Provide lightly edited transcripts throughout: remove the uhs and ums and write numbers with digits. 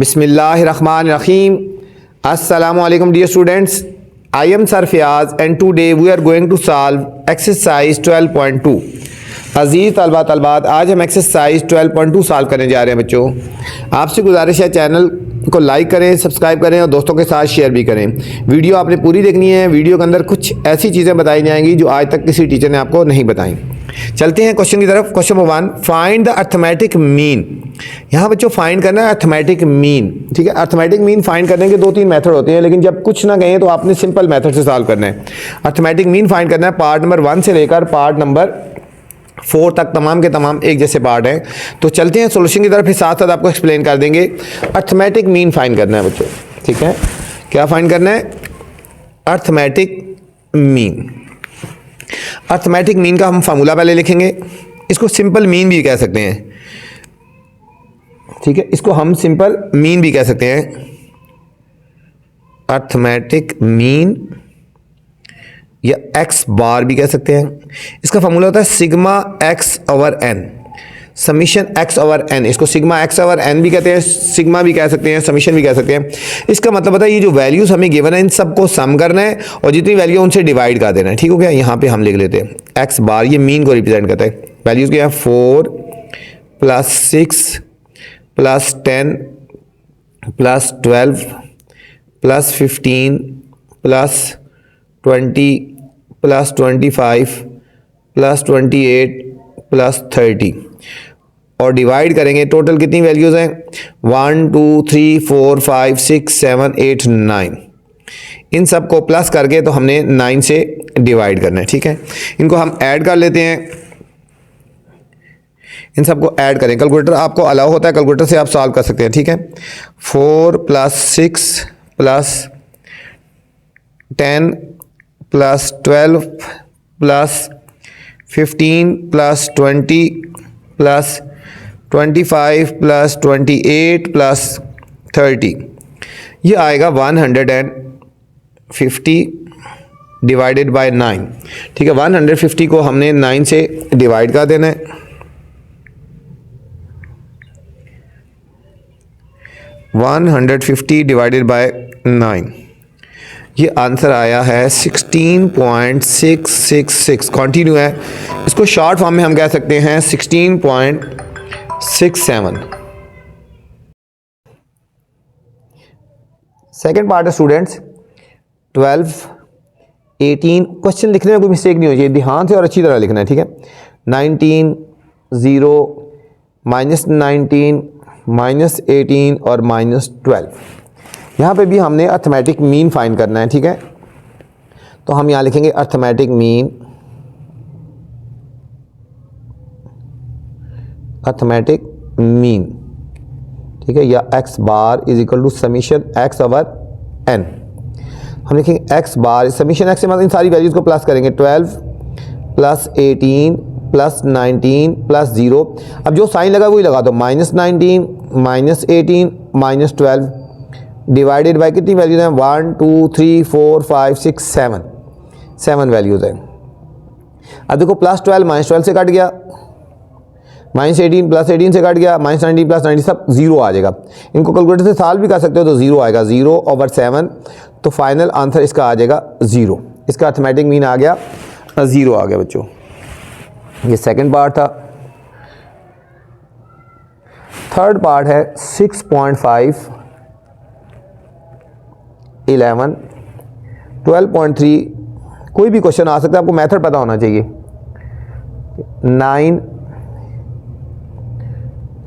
Bismillahirrahmanirrahim. Assalamu alaikum dear students. I am Sir Fiyaz and today we are going to solve exercise 12.2. अजीज़ तलबा तलबात, आज हम exercise 12.2 solve करने जा रहे हैं बच्चों। आपसे गुजारिश है चैनल को लाइक करें, सब्सक्राइब करें और दोस्तों के साथ शेयर भी करें। वीडियो आपने पूरी देखनी है। वीडियो के अंदर कुछ ऐसी चीज़ें बताई जाएंगी जो आज तक किसी टीचर ने आपको नहीं बताई। चलते हैं क्वेश्चन की तरफ। Question number 1, find the arithmetic mean. यहाँ बच्चों फाइंड करना है अर्थमेटिक मीन। ठीक है, अर्थमेटिक मीन फाइंड करने के 2-3 मेथड होते हैं, लेकिन जब कुछ ना कहें तो आपने सिंपल मेथड से सॉल्व करना है। अर्थमेटिक मीन फाइंड करना है। पार्ट नंबर 1 से लेकर पार्ट नंबर 4 तक तमाम के तमाम एक जैसे पार्ट हैं। तो चलते हैं सोल्यूशन की तरफ, फिर साथ साथ आपको एक्सप्लेन कर देंगे। अर्थमेटिक मीन फाइंड करना है बच्चों। ठीक है, क्या फाइंड करना है? Arithmetic mean. अर्थमेटिक मीन का हम फार्मूला पहले लिखेंगे। इसको सिंपल मीन भी कह सकते हैं। ठीक है, इसको हम सिंपल मीन भी कह सकते हैं। अर्थमेटिक मीन या एक्स बार भी कह सकते हैं। इसका फार्मूला होता है sigma X over N, summation X over N. इसको सिग्मा एक्स ओवर एन भी कहते हैं, सिग्मा भी कह सकते हैं, समीशन भी कह सकते हैं। इसका मतलब होता है ये जो वैल्यूज हमें गिवन है इन सबको सम करना है और जितनी वैल्यू है उनसे डिवाइड कर देना है। ठीक हो गया। यहाँ पे हम लिख लेते हैं एक्स बार, ये मीन को रिप्रेजेंट करता है। वैल्यूज क्या है? 4 + 6 + 10 + 12 + 15 + 20 + 25 + 28 + 30 और डिवाइड करेंगे। टोटल कितनी वैल्यूज़ हैं? 1 2 3 4 5 6 7 8 9। इन सब को प्लस करके तो हमने 9 से डिवाइड करना है। ठीक है, इनको हम ऐड कर लेते हैं। इन सबको ऐड करें। कैलकुलेटर आपको अलाउ होता है, कैलकुलेटर से आप सॉल्व कर सकते हैं। ठीक है, 4 + 6 + 10 + 12 + 15 + 20 + 25 + 28 + 30, ये आएगा 150 डिवाइडेड बाय 9। ठीक है, 150 को हमने 9 से डिवाइड कर देना है। 150 डिवाइडेड बाय 9, ये आंसर आया है 16.666। कंटिन्यू है, इसको शॉर्ट फॉर्म में हम कह सकते हैं 16.67। सेकेंड पार्ट है स्टूडेंट्स 12 18। क्वेश्चन लिखने में कोई मिस्टेक नहीं हो चाहिए, ध्यान से और अच्छी तरह लिखना है। ठीक है, 19 0 -19 -18 और -12। यहाँ पे भी हमने अर्थमेटिक मीन फाइंड करना है। ठीक है, तो हम यहाँ लिखेंगे अर्थमेटिक मीन, अर्थमेटिक मीन। ठीक है, या X bar is equal to summation X over N. हम लिखेंगे एक्स बार समीशन एक्स से मतलब इन सारी वैल्यूज को प्लस करेंगे। 12 + 18 + 19 + 0। अब जो साइन लगा वही लगा दो, -19 -18 -12 डिवाइडेड बाय कितनी वैल्यूज हैं? 1 2 3 4 5 6 7 वैल्यूज हैं। अब देखो +12 -12 से कट गया, -18 + 18 से कट गया, -19 + 19 सब 0 आ जाएगा। इनको कैलकुलेटर से सॉल्व भी कर सकते हो तो 0 आएगा, 0/7। तो फाइनल आंसर इसका आ जाएगा 0। इसका अर्थमेटिक मीन आ गया 0 आ गया बच्चों। ये सेकंड पार्ट था। थर्ड पार्ट है 6.5 11 12.3। कोई भी क्वेश्चन आ सकता है, आपको मेथड पता होना चाहिए। 9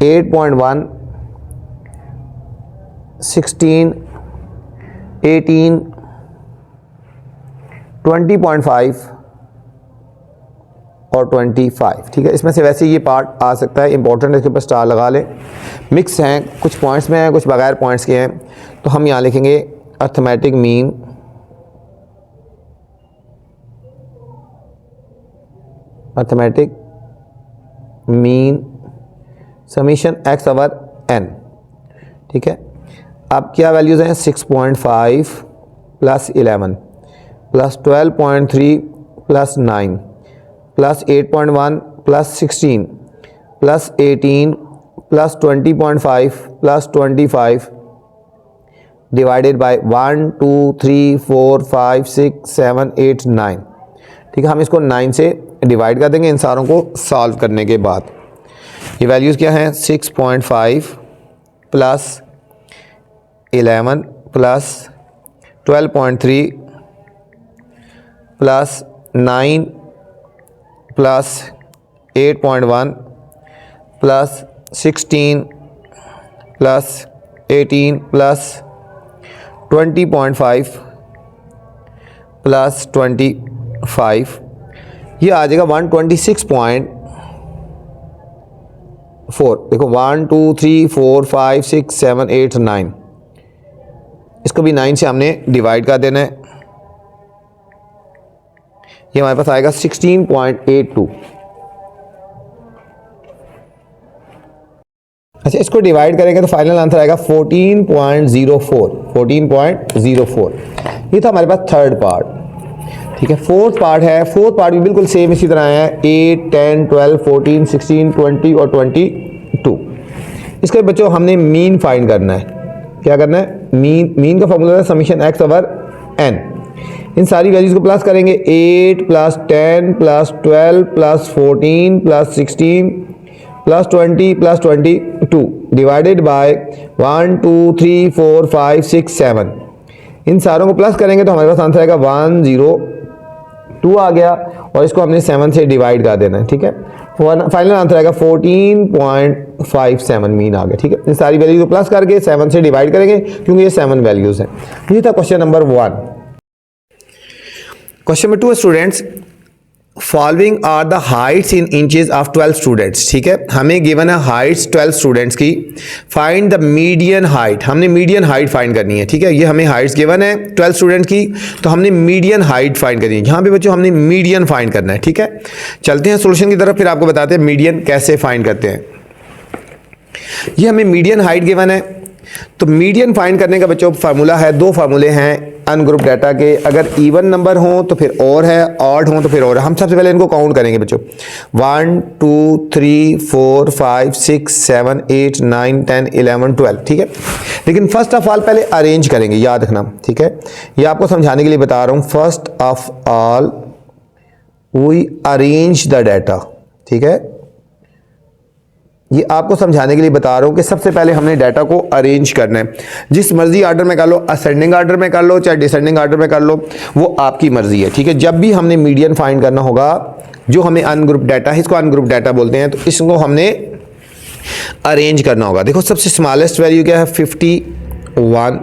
8.1 16 18 20.5 और 25। ठीक है, इसमें से वैसे ये पार्ट आ सकता है, इंपॉर्टेंट है, इसके ऊपर स्टार लगा लें। मिक्स हैं, कुछ पॉइंट्स में हैं, कुछ बगैर पॉइंट्स के हैं। तो हम यहाँ लिखेंगे arithmetic mean, arithmetic mean summation X over N. ठीक है, अब क्या वैल्यूज़ हैं? 6.5 + 11 + 12.3 + 9 + 8.1 + 16 + 18 + 20.5 + 25 डिवाइडेड बाय 1 2 3 4 5 6 7 8 9। ठीक है, हम इसको 9 से डिवाइड कर देंगे इन सारों को सॉल्व करने के बाद। ये वैल्यूज़ क्या हैं, 6.5 plus 11 plus 12.3 plus 9 plus 8.1 plus 16 plus 18 plus 20.5 plus 25, ये आ जाएगा 126.4। देखो 1 2 3 4 5 6 7 8 9, इसको भी 9 से हमने डिवाइड कर देना है। ये हमारे पास आएगा 16.82। अच्छा, इसको डिवाइड करेंगे तो फाइनल आंसर आएगा 14.04। 14.04 ये था हमारे पास थर्ड पार्ट। ठीक है, फोर्थ पार्ट है। फोर्थ पार्ट भी बिल्कुल सेम इसी तरह है, 8 10 12 14 16 20 और 22। इसके बच्चों हमने मीन फाइंड करना है। क्या करना है, मीन का फॉर्मूला है समीशन एक्स ओवर एन। इन सारी वैल्यूज को प्लस करेंगे, 8 plus 10 plus 12 plus 14 plus 16 plus 20 plus 22 divided by 1 2 3 4 5 6 7। इन सारों को प्लस करेंगे तो हमारे पास आंसर आएगा 102 आ गया, और इसको हमने 7 से डिवाइड कर देना है। ठीक है, फाइनल आंसर आएगा 14.57 मीन आ गया। ठीक है, इन सारी वैल्यूज को प्लस करके 7 से डिवाइड करेंगे क्योंकि ये 7 वैल्यूज हैं। ये था question number 1। Question number 2 students, following are the heights in inches of 12 students. ठीक है, हमें गिवन है हाइट्स 12 स्टूडेंट्स की। फाइंड द मीडियन हाइट, हमने मीडियन हाइट फाइंड करनी है। ठीक है, ये हमें हाइट्स गिवन है 12 स्टूडेंट्स की, तो हमने मीडियन हाइट फाइंड करनी है। यहाँ पे बच्चों हमने मीडियन फाइंड करना है। ठीक है, चलते हैं सोल्यूशन की तरफ, फिर आपको बताते हैं मीडियन कैसे फाइंड करते हैं। ये हमें मीडियन हाइट गिवन है, तो मीडियन फाइंड करने का बच्चों फार्मूला है, दो फार्मूले हैं अनग्रुप डाटा के। अगर इवन नंबर हो तो फिर और है, ऑड हो तो फिर और है। हम सबसे पहले इनको काउंट करेंगे बच्चों, 1 2 3 4 5 6 7 8 9 10 11 12। ठीक है, लेकिन फर्स्ट ऑफ ऑल पहले अरेंज करेंगे, याद रखना। ठीक है, ये आपको समझाने के लिए बता रहा हूँ। First of all we arrange the data. ठीक है, ये आपको समझाने के लिए बता रहा हूं कि सबसे पहले हमने डाटा को अरेंज करना है। जिस मर्जी ऑर्डर में कर लो, असेंडिंग ऑर्डर में कर लो चाहे डिसेंडिंग ऑर्डर में कर लो, वो आपकी मर्जी है। ठीक है, जब भी हमने मीडियन फाइंड करना होगा, जो हमें अनग्रुप डाटा है, इसको अनग्रुप डाटा बोलते हैं, तो इसको हमने अरेंज करना होगा। देखो सबसे स्मॉलेस्ट वैल्यू क्या है, 51।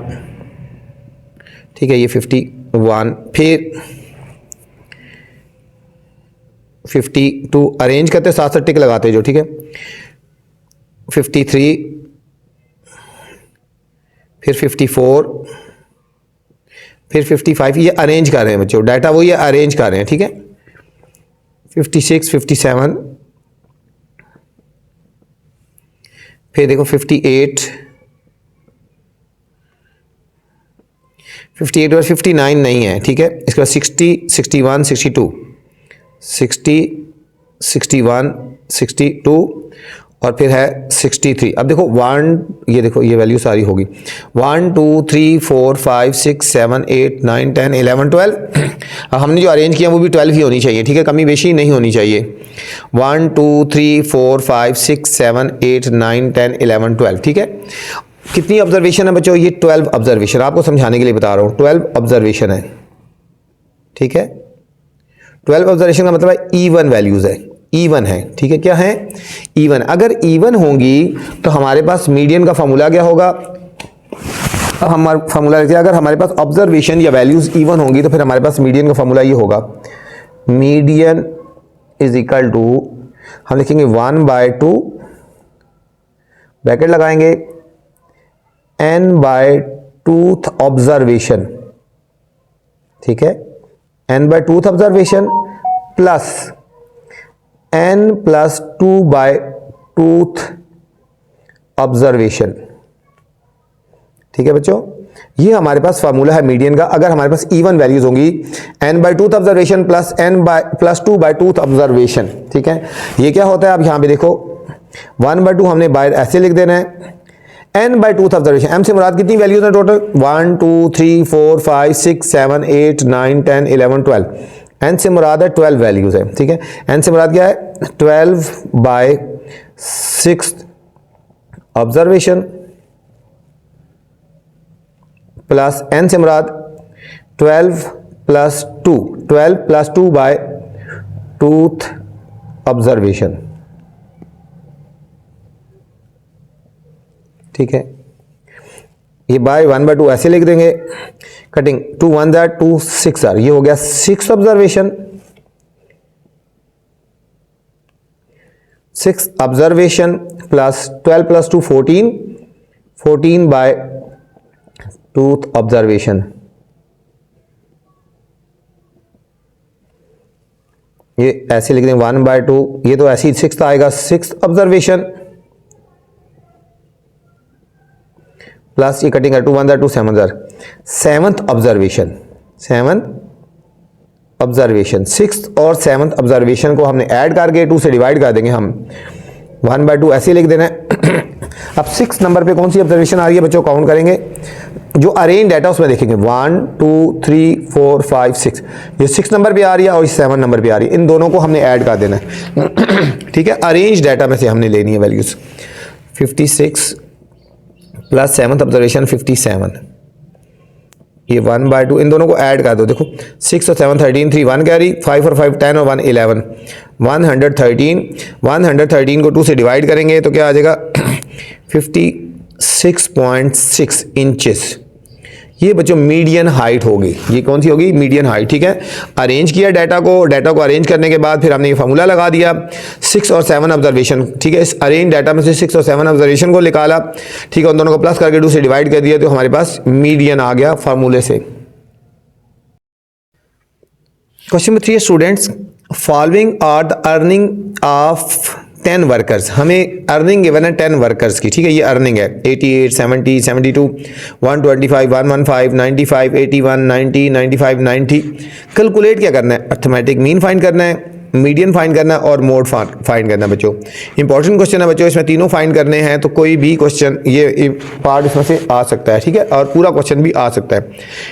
ठीक है, ये 51, फिर 52 अरेंज करते साथ साथ टिक लगाते जो। ठीक है, 53, फिर 54, फिर 55। ये अरेंज कर रहे हैं बच्चों, डाटा वो ये अरेंज कर रहे हैं। ठीक है, 56 57, फिर देखो 58 और 59 नहीं है। ठीक है, इसके बाद 60 61 62 60 61 62 और फिर है 63। अब देखो 1, ये देखो ये वैल्यू सारी होगी 1 2 3 4 5 6 7 8 9 10 11 12। हमने जो अरेंज किया वो भी 12 ही होनी चाहिए। ठीक है, कमी बेशी नहीं होनी चाहिए। 1 2 3 4 5 6 7 8 9 10 11 12। ठीक है, कितनी ऑब्जर्वेशन है बच्चों, ये 12 ऑब्जर्वेशन। आपको समझाने के लिए बता रहा हूँ, 12 ऑब्जर्वेशन है। ठीक है, 12 ऑब्जर्वेशन का मतलब है इवन वैल्यूज है, इवन है। ठीक है, क्या है, इवन। अगर इवन होंगी तो हमारे पास मीडियन का फॉर्मूला क्या होगा, हमारा फॉर्मूला क्या, अगर हमारे पास ऑब्जर्वेशन या वैल्यूज इवन होंगी तो फिर हमारे पास मीडियन का फॉर्मूला ये होगा, मीडियन इज इक्वल टू, हम लिखेंगे 1/2 ब्रैकेट लगाएंगे n/2th ऑब्जर्वेशन। ठीक है, n/2th observation plus n+2/2th observation. ठीक है बच्चों, ये हमारे पास फार्मूला है मीडियन का। अगर हमारे पास इवन वैल्यूज होंगी, n/2th observation plus n+2/2th observation. ठीक है, ये क्या होता है, अब यहां पे देखो 1/2 हमने बाहर ऐसे लिख देना है, n by tooth observation, m से मुराद कितनी वैल्यूज हैं टोटल, 1 2 3 4 5 6 7 8 9 10 11 12, n से मुराद है 12 वैल्यूज है, ठीक है। n से मुराद क्या है, 12 बाय 6 ऑब्जर्वेशन प्लस n से मुराद 12 plus 2, 12 plus 2 by twoth observation, ठीक है। ये बाय 1 बाय 2 ऐसे लिख देंगे, कटिंग 2 1 जार 2 6 जार, ये हो गया 6 observation, 6 observation plus 12 plus 2 14, 14 by twoth observation, ये ऐसे लिख देंगे 1 बाय 2, ये तो ऐसे ही 6 आएगा, 6 ऑब्जर्वेशन प्लस ये कटिंग है 2 1 jar 2 7 jar, 7th observation, 7th observation, 6th और 7th ऑब्जर्वेशन को हमने ऐड करके 2 से डिवाइड कर देंगे हम, 1 बाय 2 ऐसे लिख देना है। अब 6 नंबर पे कौन सी ऑब्जर्वेशन आ रही है बच्चों, काउंट करेंगे, जो अरेंज डाटा उसमें देखेंगे 1 2 3 4 5 6, ये 6 नंबर पे आ रही है और 7 नंबर पे आ रही है, इन दोनों को हमने ऐड कर देना है, ठीक है। अरेंज डाटा में से हमने लेनी है वैल्यूज, 56 प्लस 7th ऑब्जर्वेशन 57, ये 1 बाय 2, इन दोनों को ऐड कर दो, देखो 6 और 7 13, 3 1 कैरी, 5 और 5 10 और 1 11, 113, 113 को 2 से डिवाइड करेंगे तो क्या आ जाएगा 56.6 इंचेस, ये बच्चों मीडियन हाइट होगी, ये कौन सी होगी, मीडियन हाइट, ठीक है। अरेंज किया डाटा को अरेंज करने के बाद फिर हमने ये फार्मूला लगा दिया 6 और 7 ऑब्जर्वेशन, ठीक है। इस अरेंज डाटा में से 6 और 7 ऑब्जर्वेशन को निकाला, ठीक है, उन दोनों को प्लस करके 2 से डिवाइड कर दिया तो हमारे पास मीडियन आ गया फार्मूले से। Question number 3 students, following are the earning of 10 workers, हमें अर्निंग गिवन है 10 वर्कर्स की, ठीक है, ये अर्निंग है 88 70 72 125 115 95 81 90 95 90। कैलकुलेट क्या करना है, अर्थमेटिक मीन फाइंड करना है, मीडियन फाइंड करना है और मोड फाइंड करना है बच्चों। इंपॉर्टेंट क्वेश्चन है बच्चों, इसमें तीनों फाइंड करने हैं, तो कोई भी क्वेश्चन ये पार्ट इसमें से आ सकता है, ठीक है, और पूरा क्वेश्चन भी आ सकता है।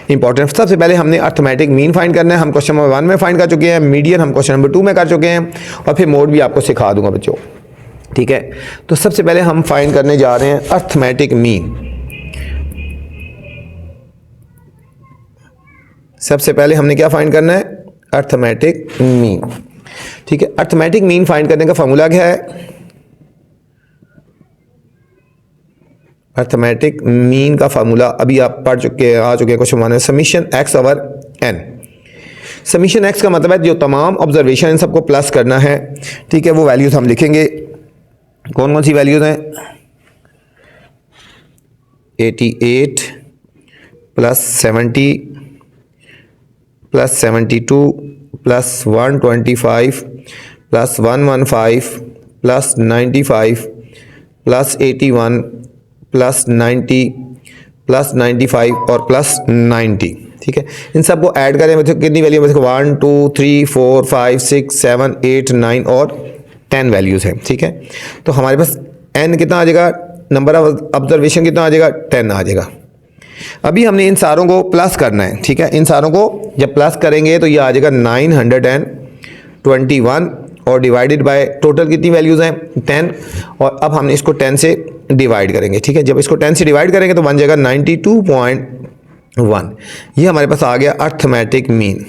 इंपॉर्टेंट, सबसे पहले हमने अर्थमेटिक मीन फाइंड करना है, हम क्वेश्चन नंबर 1 में फाइंड कर चुके हैं, मीडियन हम क्वेश्चन नंबर 2 में कर चुके हैं, और फिर मोड भी आपको सिखा दूंगा बच्चों, ठीक है। तो सबसे पहले हम फाइंड करने जा रहे हैं अर्थमेटिक मीन। सबसे पहले हमने क्या फाइंड करना है, अर्थमेटिक मीन, ठीक है। अर्थमेटिक मीन फाइंड करने का फॉर्मूला क्या है, अर्थमेटिक मीन का फॉर्मूला अभी आप पढ़ चुके आ चुके हैं क्वेश्चन 1 में, summation x over n। Summation x का मतलब है जो तमाम ऑब्जर्वेशन इन सबको प्लस करना है, ठीक है, वो वैल्यूज हम लिखेंगे, कौन कौन सी वैल्यूज हैं, 88 plus 70 plus 72 plus 125 plus 115 plus 95 plus 81 plus 90 plus 95 और प्लस 90, ठीक है। इन सब को ऐड करें मतलब कितनी वैल्यू, मतलब 1 2 3 4 5 6 7 8 9 और 10 वैल्यूज़ हैं, ठीक है। तो हमारे पास n कितना आ जाएगा, नंबर ऑफ ऑब्जर्वेशन कितना आ जाएगा, 10 आ जाएगा। अभी हमने इन सारों को प्लस करना है, ठीक है, इन सारों को जब प्लस करेंगे तो ये आ जाएगा 921 और डिवाइडेड बाय टोटल कितनी वैल्यूज़ हैं, 10, और अब हमने इसको 10 से डिवाइड करेंगे, ठीक है। जब इसको 10 से डिवाइड करेंगे तो बन जाएगा 92.1, ये हमारे पास आ गया अर्थमेटिक मीन,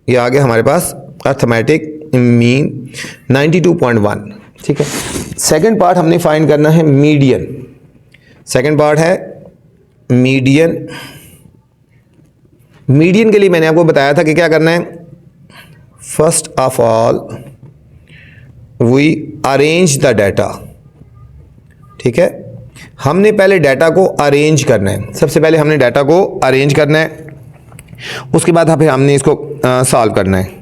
ये आ गया हमारे पास अर्थमेटिक मीन 92.1, ठीक है। सेकंड पार्ट हमने फाइंड करना है मीडियन, सेकंड पार्ट है मीडियन। मीडियन के लिए मैंने आपको बताया था कि क्या करना है, first of all we arrange the data, ठीक है, हमने पहले डाटा को अरेंज करना है, सबसे पहले हमने डाटा को अरेंज करना है, उसके बाद फिर हमने इसको सॉल्व करना है।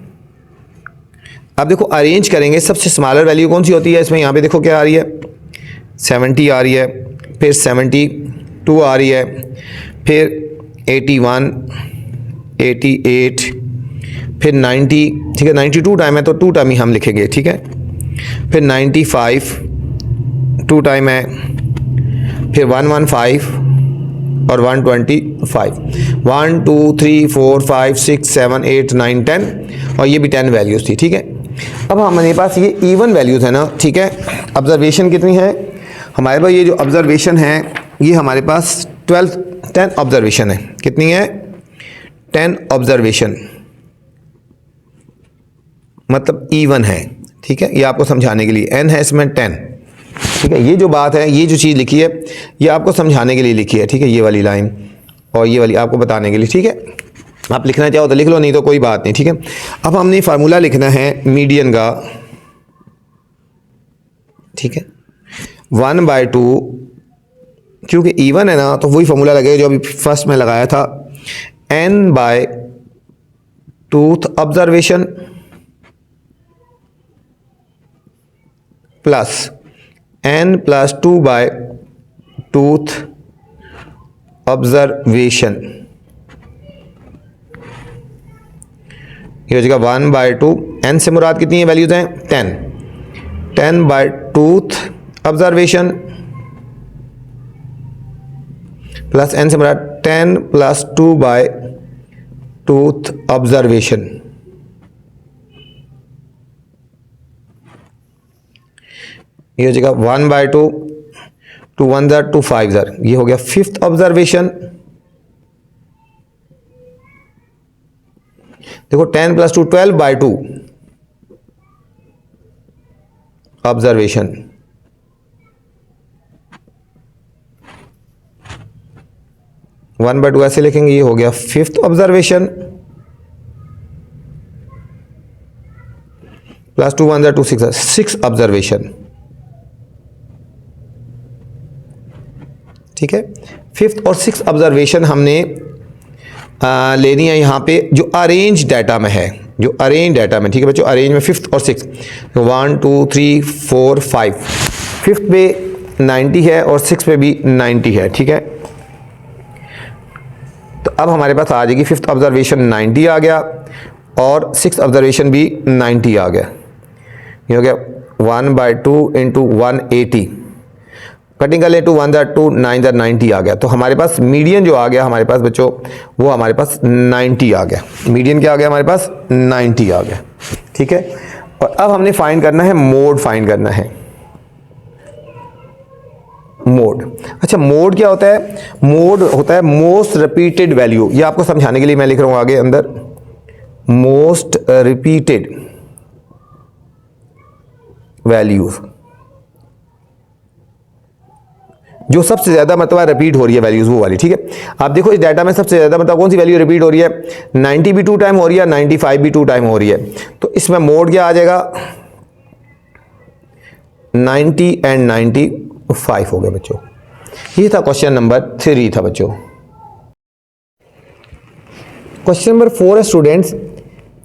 अब देखो अरेंज करेंगे, सबसे स्मॉलर वैल्यू कौन सी होती है इसमें, यहाँ पे देखो क्या आ रही है, 70 आ रही है, फिर 72 आ रही है, फिर 81 88 फिर 90, ठीक है, 92 टाइम है तो 2 टाइम ही हम लिखेंगे, ठीक है, फिर 95 2 टाइम है, फिर 115 और 125, 1 2 3 4 5 6 7 8 9 10 और ये भी 10 वैल्यूज़ थी, ठीक है। अब हमारे पास ये इवन वैल्यूज़ है ना, ठीक है। ऑब्जर्वेशन कितनी है हमारे पास, ये जो ऑब्जर्वेशन है ये हमारे पास 10 ऑब्जर्वेशन है। कितनी है? 10 ऑब्जर्वेशन, मतलब इवन है, ठीक है। ये आपको समझाने के लिए, n है इसमें 10, ठीक है। ये जो बात है, ये जो चीज़ लिखी है, ये आपको समझाने के लिए लिखी है, ठीक है। ये वाली लाइन और ये वाली आपको बताने के लिए, ठीक है। आप लिखना चाहो तो लिख लो, नहीं तो कोई बात नहीं, ठीक है। अब हमने फार्मूला लिखना है मीडियन का, ठीक है। 1/2, क्योंकि इवन है ना तो वही फार्मूला लगेगा जो अभी फर्स्ट में लगाया था, n/2th observation plus n+2/2th observation. ये हो जाएगा 1/2, n से मुराद कितनी है वैल्यूज हैं? 10/2th ऑब्जर्वेशन प्लस n से मुराद 10+2/2th ऑब्जर्वेशन। ये हो जाएगा 1/2, 2 1 2 5, ये हो गया 5th ऑब्जर्वेशन। देखो 10+2 12/2 ऑब्जर्वेशन, वन बाय टू ऐसे लिखेंगे, ये हो गया 5th ऑब्जर्वेशन प्लस 2 1 2 6 ऑब्जर्वेशन, ठीक है। 5th और 6th ऑब्जर्वेशन हमने लेनी है यहाँ पे जो अरेंज डाटा में है, जो अरेंज डाटा में, ठीक है बच्चों। अरेंज में 5th और 6th, तो 1 2 3 4 5, 5th पे 90 है और 6th पे भी 90 है, ठीक है। तो अब हमारे पास आ जाएगी 5th ऑब्जर्वेशन 90 आ गया और 6th ऑब्जर्वेशन भी 90 आ गया। ये हो गया 1/2 इंटू 180, कटिंग कर ले 2 1 2 9 90 आ गया। तो हमारे पास मीडियन जो आ गया हमारे पास बच्चों, वो हमारे पास 90 आ गया। मीडियन क्या आ गया हमारे पास? 90 आ गया, ठीक है। और अब हमने फाइंड करना है मोड, फाइंड करना है मोड। अच्छा, मोड क्या होता है? मोड होता है मोस्ट रिपीटेड वैल्यू। ये आपको समझाने के लिए मैं लिख रहा हूं आगे अंदर, मोस्ट रिपीटेड वैल्यूज, जो सबसे ज्यादा मतलब रिपीट हो रही है वैल्यूज, वो वाली, ठीक है। आप देखो इस डाटा में सबसे ज्यादा मतलब कौन सी वैल्यू रिपीट हो रही है? 90 भी 2 टाइम हो रही है, 95 भी 2 टाइम हो रही है। तो इसमें मोड क्या आ जाएगा? 90 एंड 95 हो गए बच्चों। ये था क्वेश्चन नंबर 3 था बच्चों। क्वेश्चन नंबर 4 है students,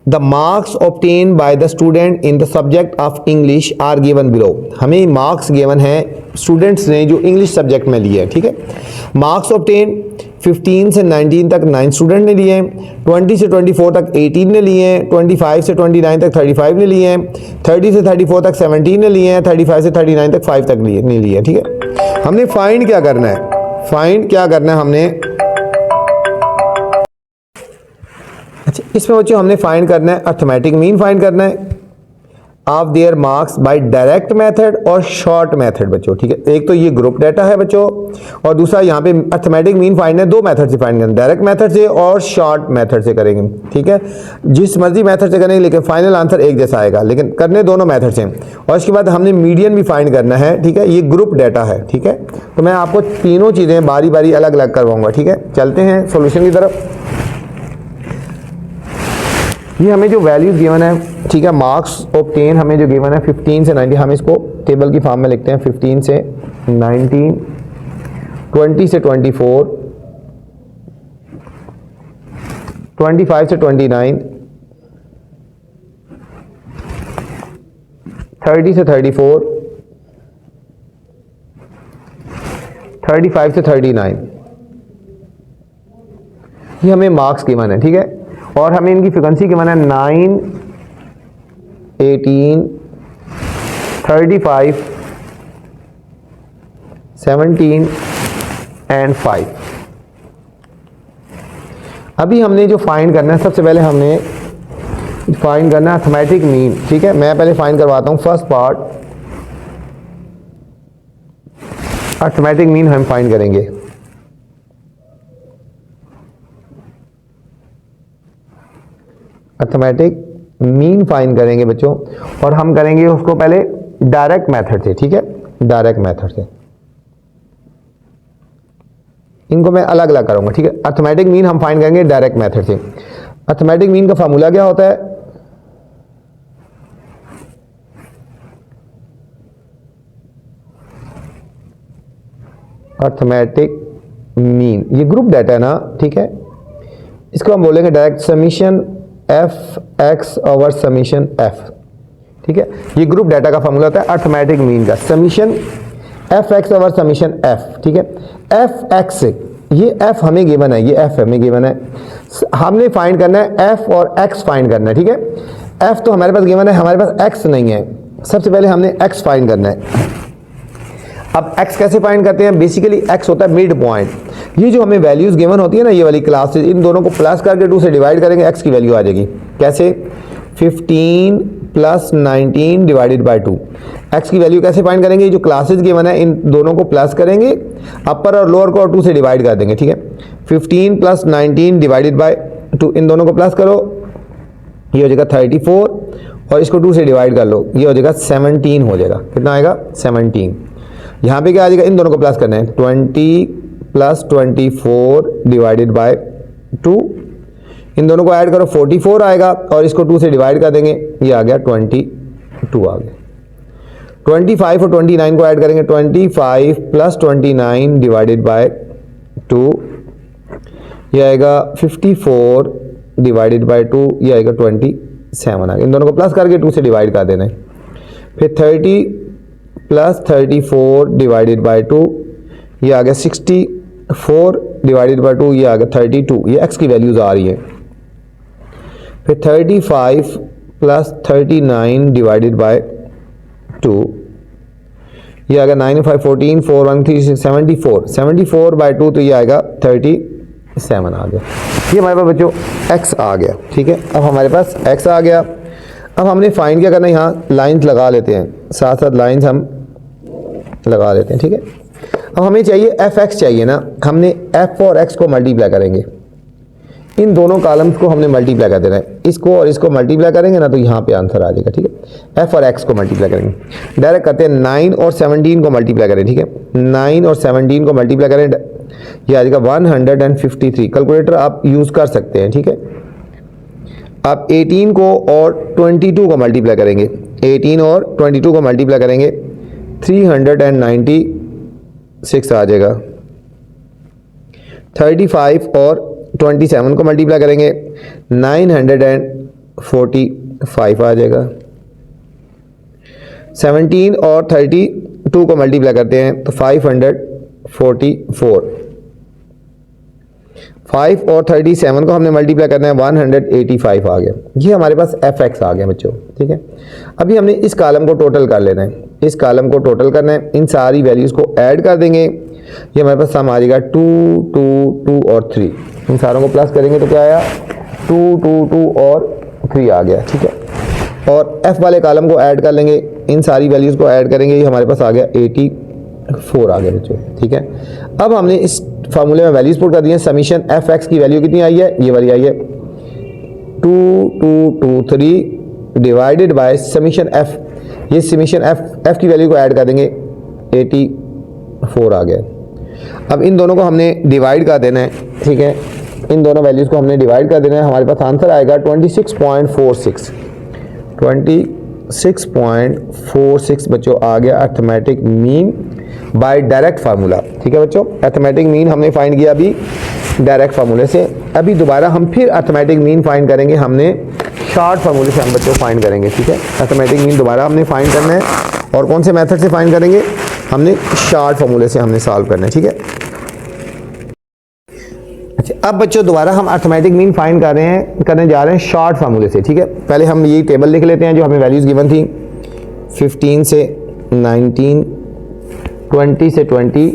the marks obtain by the student in the subject of English are given below. हमें मार्क्स गिवन है स्टूडेंट्स ने जो इंग्लिश सब्जेक्ट में लिए हैं, ठीक है। मार्क्स ऑब्टेन 15 से 19 तक 9 स्टूडेंट ने लिए हैं, 20 से 24 तक 18 ने लिए हैं, 25 से 29 तक 35 ने लिए हैं, 30 से 34 तक 17 ने लिए हैं, 35 से 39 तक 5 तक नहीं लिए, ठीक है। हमने फाइंड क्या करना है? फाइंड क्या करना है हमने? अच्छा, इसमें बच्चों हमने फाइंड करना है अर्थमेटिक मीन फाइंड करना है of their marks bye direct method और शॉर्ट मेथड बच्चों, ठीक है। एक तो ये ग्रुप डाटा है बच्चों, और दूसरा यहाँ पे अर्थमेटिक मीन फाइंड है। दो मेथड से फाइंड करेंगे, डायरेक्ट मेथड से और शॉर्ट मेथड से करेंगे, ठीक है। जिस मर्जी मेथड से करेंगे लेकिन फाइनल आंसर एक जैसा आएगा, लेकिन करने दोनों मेथड से। और इसके बाद हमने मीडियन भी फाइंड करना है, ठीक है। ये ग्रुप डाटा है, ठीक है। तो मैं आपको तीनों चीज़ें बारी बारी अलग अलग करवाऊंगा, ठीक है। चलते हैं सोल्यूशन की तरफ। ये हमें जो वैल्यूज गिवन है, ठीक है, मार्क्स ऑब्टेन हमें जो गिवन है 15 से 90, हम इसको टेबल की फॉर्म में लिखते हैं। 15 से 19, 20 से 24, 25 से 29, 30 से 34, 35 से 39, ये हमें मार्क्स गिवन है, ठीक है। और हमें इनकी फ्रीक्वेंसी गिवन है 9, 18, 35, 17, एंड 5। अभी हमने जो फाइंड करना है, सबसे पहले हमने फाइंड करना है अर्थमेटिक मीन। ठीक है, मैं पहले फाइंड करवाता हूं फर्स्ट पार्ट। अर्थमेटिक मीन हम फाइंड करेंगे। अर्थमेटिक मीन फाइंड करेंगे बच्चों, और हम करेंगे उसको पहले डायरेक्ट मेथड से। ठीक है, डायरेक्ट मेथड से इनको मैं अलग अलग करूंगा। ठीक है, अर्थमेटिक मीन हम फाइंड करेंगे डायरेक्ट मेथड से। अर्थमेटिक मीन का फार्मूला क्या होता है? अर्थमेटिक मीन, ये ग्रुप डाटा है ना। ठीक है, इसको हम बोलेंगे direct summation F x over summation F. ठीक है, ये ग्रुप डाटा का फार्मूला होता है अर्थमेटिक मीन का, summation F x over summation F. ठीक है, एफ एक्स, ये एफ हमें गिवन है, ये एफ हमें गिवन है, हमने फाइंड करना है एफ और एक्स फाइंड करना है। ठीक है, एफ तो हमारे पास गिवन है, हमारे पास एक्स नहीं है। सबसे पहले हमने एक्स फाइंड करना है। अब x कैसे फाइंड करते हैं? बेसिकली x होता है मिड पॉइंट। ये जो हमें वैल्यूज गिवन होती है ना, ये वाली क्लासेज, इन दोनों को प्लस करके 2 से डिवाइड करेंगे, x की वैल्यू आ जाएगी। कैसे? 15 प्लस 19 डिवाइडेड बाय 2। x की वैल्यू कैसे फाइंड करेंगे? जो क्लासेज गिवन है इन दोनों को प्लस करेंगे, अपर और लोअर को 2 से डिवाइड कर देंगे। ठीक है, 15 प्लस 19 डिवाइडेड बाय 2, इन दोनों को प्लस करो, ये हो जाएगा 34, और इसको 2 से डिवाइड कर लो, ये हो जाएगा 17 हो जाएगा। कितना आएगा? 17। यहाँ पे क्या आ जाएगा? इन दोनों को प्लस करना है, 20 प्लस 24 डिवाइडेड बाय 2, इन दोनों को ऐड करो, 44 आएगा, और इसको 2 से डिवाइड कर देंगे, ये आ गया 22 आ गया। 25 और 29 को ऐड करेंगे, 25 प्लस 29 डिवाइडेड बाय 2, ये आएगा 54 डिवाइडेड बाय 2, ये आएगा 27 आ गया। इन दोनों को प्लस करके 2 से डिवाइड कर देना है। फिर 30 प्लस 34 डिवाइडेड बाय 2, ये आ गया 64 डिवाइडेड बाय 2, ये आ गया 32। ये x की वैल्यूज आ रही है। फिर 35 प्लस 39 डिवाइडेड बाय 2, ये आ गया 9 5 14 4 1 3 6 74 बाय 2, तो ये आएगा 37 आ गया। ये हमारे पास बच्चों x आ गया। ठीक है, अब हमारे पास x आ गया। अब हमने फाइंड क्या करना है? यहाँ लाइंस लगा लेते हैं, साथ साथ लाइंस हम लगा लेते हैं। ठीक है, अब हमें चाहिए एफ एक्स चाहिए ना, हमने एफ और एक्स को मल्टीप्लाई करेंगे। इन दोनों कॉलम्स को हमने मल्टीप्लाई कर देना है, इसको और इसको मल्टीप्लाई करेंगे ना, तो यहाँ पे आंसर आ जाएगा। ठीक है, एफ और एक्स को मल्टीप्लाई करेंगे। डायरेक्ट करते हैं, 9 और 17 को मल्टीप्लाई करें। ठीक है, 9 और 17 को मल्टीप्लाई करें, ये आ जाएगा 153। कैलकुलेटर आप यूज़ कर सकते हैं। ठीक है, आप 18 को और 22 को मल्टीप्लाई करेंगे, 18 और 22 को मल्टीप्लाई करेंगे, 396 आ जाएगा। 35 और 27 को मल्टीप्लाई करेंगे, 945 आ जाएगा। 17 और 32 को मल्टीप्लाई करते हैं तो 544। 5 और 37 को हमने मल्टीप्लाई करना है, 185 आ गया। ये हमारे पास एफ एक्स आ गया बच्चों। ठीक है, अभी हमने इस कॉलम को टोटल कर लेना है, इस कॉलम को टोटल करना है, इन सारी वैल्यूज़ को ऐड कर देंगे, ये हमारे पास सम आ जाएगा 2 2 2 और 3। इन सारों को प्लस करेंगे तो क्या आया? 2 2 2 और 3 आ गया। ठीक है, और एफ वाले कॉलम को ऐड कर लेंगे, इन सारी वैल्यूज़ को ऐड करेंगे, ये हमारे पास आ गया 84 आ गया बच्चों। ठीक है, अब हमने इस फार्मूले में वैल्यूज पुट कर दी है। समीशन एफ एक्स की वैल्यू कितनी आई है? ये वाली आई है 2223 डिवाइडेड बाय समीशन एफ, ये समीशन एफ की वैल्यू को ऐड कर देंगे, 84 आ गया। अब इन दोनों को हमने डिवाइड कर देना है। ठीक है, इन दोनों वैल्यूज़ को हमने डिवाइड कर देना है, हमारे पास आंसर आएगा 26.46। 26.46 बच्चों आ गया arithmetic mean by direct formula. ठीक है बच्चों, अर्थमेटिक मीन हमने फाइंड किया अभी डायरेक्ट फार्मूले से। अभी दोबारा हम फिर अर्थमेटिक मीन फाइंड करेंगे, हमने शॉर्ट फार्मूले से हम बच्चों फाइंड करेंगे। ठीक है, अर्थमेटिक मीन दोबारा हमने फाइंड करना है, और कौन से मेथड से फाइंड करेंगे? हमने शॉर्ट फार्मूले से हमने सॉल्व करना है। ठीक है, अच्छा अब बच्चों दोबारा हम अर्थमेटिक मीन फाइंड करने जा रहे हैं शॉर्ट फार्मूले से। ठीक है, पहले हम ये टेबल लिख लेते हैं जो हमें वैल्यूज़ गिवन थी, 15 से 19, 20 से 20,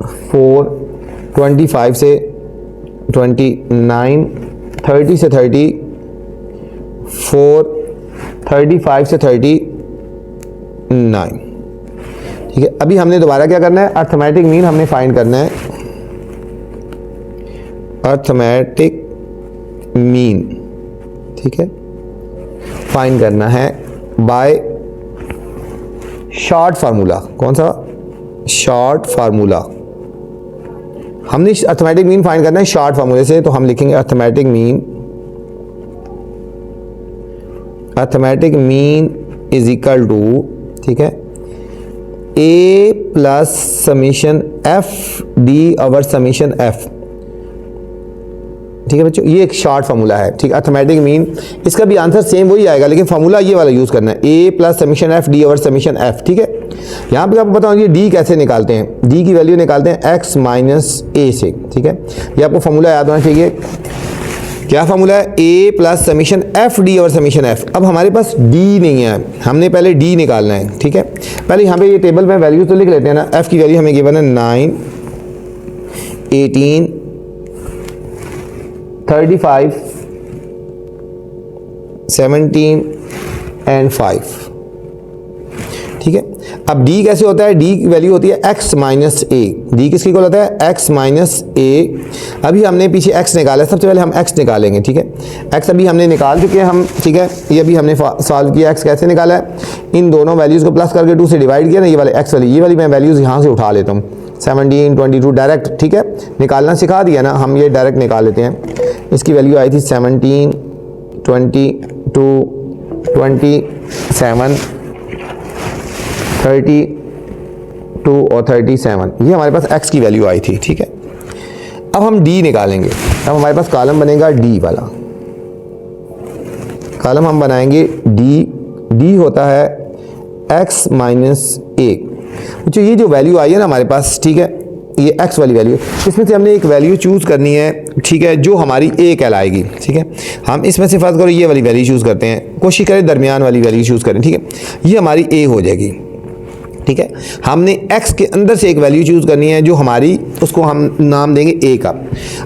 4, 25 से 29, 30 से 30, 4, 35 से 39। ठीक है, अभी हमने दोबारा क्या करना है, अर्थमेटिक मीन हमने फाइंड करना है। अर्थमेटिक मीन, ठीक है, फाइंड करना है बाय शॉर्ट फार्मूला। कौन सा? Short formula. हमने अर्थमेटिक मीन फाइंड करना है शॉर्ट फार्मूले से, तो हम लिखेंगे arithmetic mean is equal to, ठीक है, A plus summation F D over summation F. ठीक है बच्चों, ये एक शॉर्ट फार्मूला है। ठीक है, अर्थमेटिक मीन, इसका भी आंसर सेम वही आएगा, लेकिन फार्मूला ये वाला यूज़ करना है, A plus summation F D over summation F. ठीक है, यहाँ पे आपको बताऊँ ये डी कैसे निकालते हैं। डी की वैल्यू निकालते हैं एक्स माइनस ए से। ठीक है, ये आपको फार्मूला याद होना चाहिए। क्या फार्मूला है? A plus summation F D over summation F. अब हमारे पास डी नहीं है, हमने पहले डी निकालना है। ठीक है, पहले यहाँ पे ये टेबल में वैल्यू तो लिख लेते हैं ना। एफ की वैल्यू हमें गिवन है 9, 18, 35, 17 एंड 5। ठीक है, अब d कैसे होता है? d की वैल्यू होती है x माइनस ए। डी किसकी इक्वल होता है? x माइनस ए। अभी हमने पीछे x निकाला है, सबसे पहले हम x निकालेंगे। ठीक है, x अभी हमने निकाल चुके हैं हम। ठीक है, ये अभी हमने सॉल्व किया। x कैसे निकाला है? इन दोनों वैल्यूज़ को प्लस करके 2 से डिवाइड किया ना, ये वाले x वाली, ये वाली मैं वैल्यूज़ यहाँ से उठा लेता हूँ। 17, 22 डायरेक्ट। ठीक है, निकालना सिखा दिया ना, हम ये डायरेक्ट निकाल लेते हैं। इसकी वैल्यू आई थी 17, 22, 27, 32 और 37, ये हमारे पास x की वैल्यू आई थी। ठीक है, अब हम d निकालेंगे। अब हमारे पास कॉलम बनेगा d वाला। कॉलम हम बनाएंगे d होता है x माइनस ए। तो ये जो वैल्यू आई है ना हमारे पास, ठीक है, ये x वाली वैल्यू, इसमें से हमने एक वैल्यू चूज़ करनी है। ठीक है, जो हमारी a कहलाएगी। ठीक है, हम इसमें से फर्स्ट करो ये वाली वैल्यू चूज़ करते हैं, कोशिश करें दरमियान वाली वैल्यू चूज़ करें। ठीक है, ये हमारी a हो जाएगी। ठीक है, हमने x के अंदर से एक वैल्यू चूज़ करनी है जो हमारी, उसको हम नाम देंगे a का।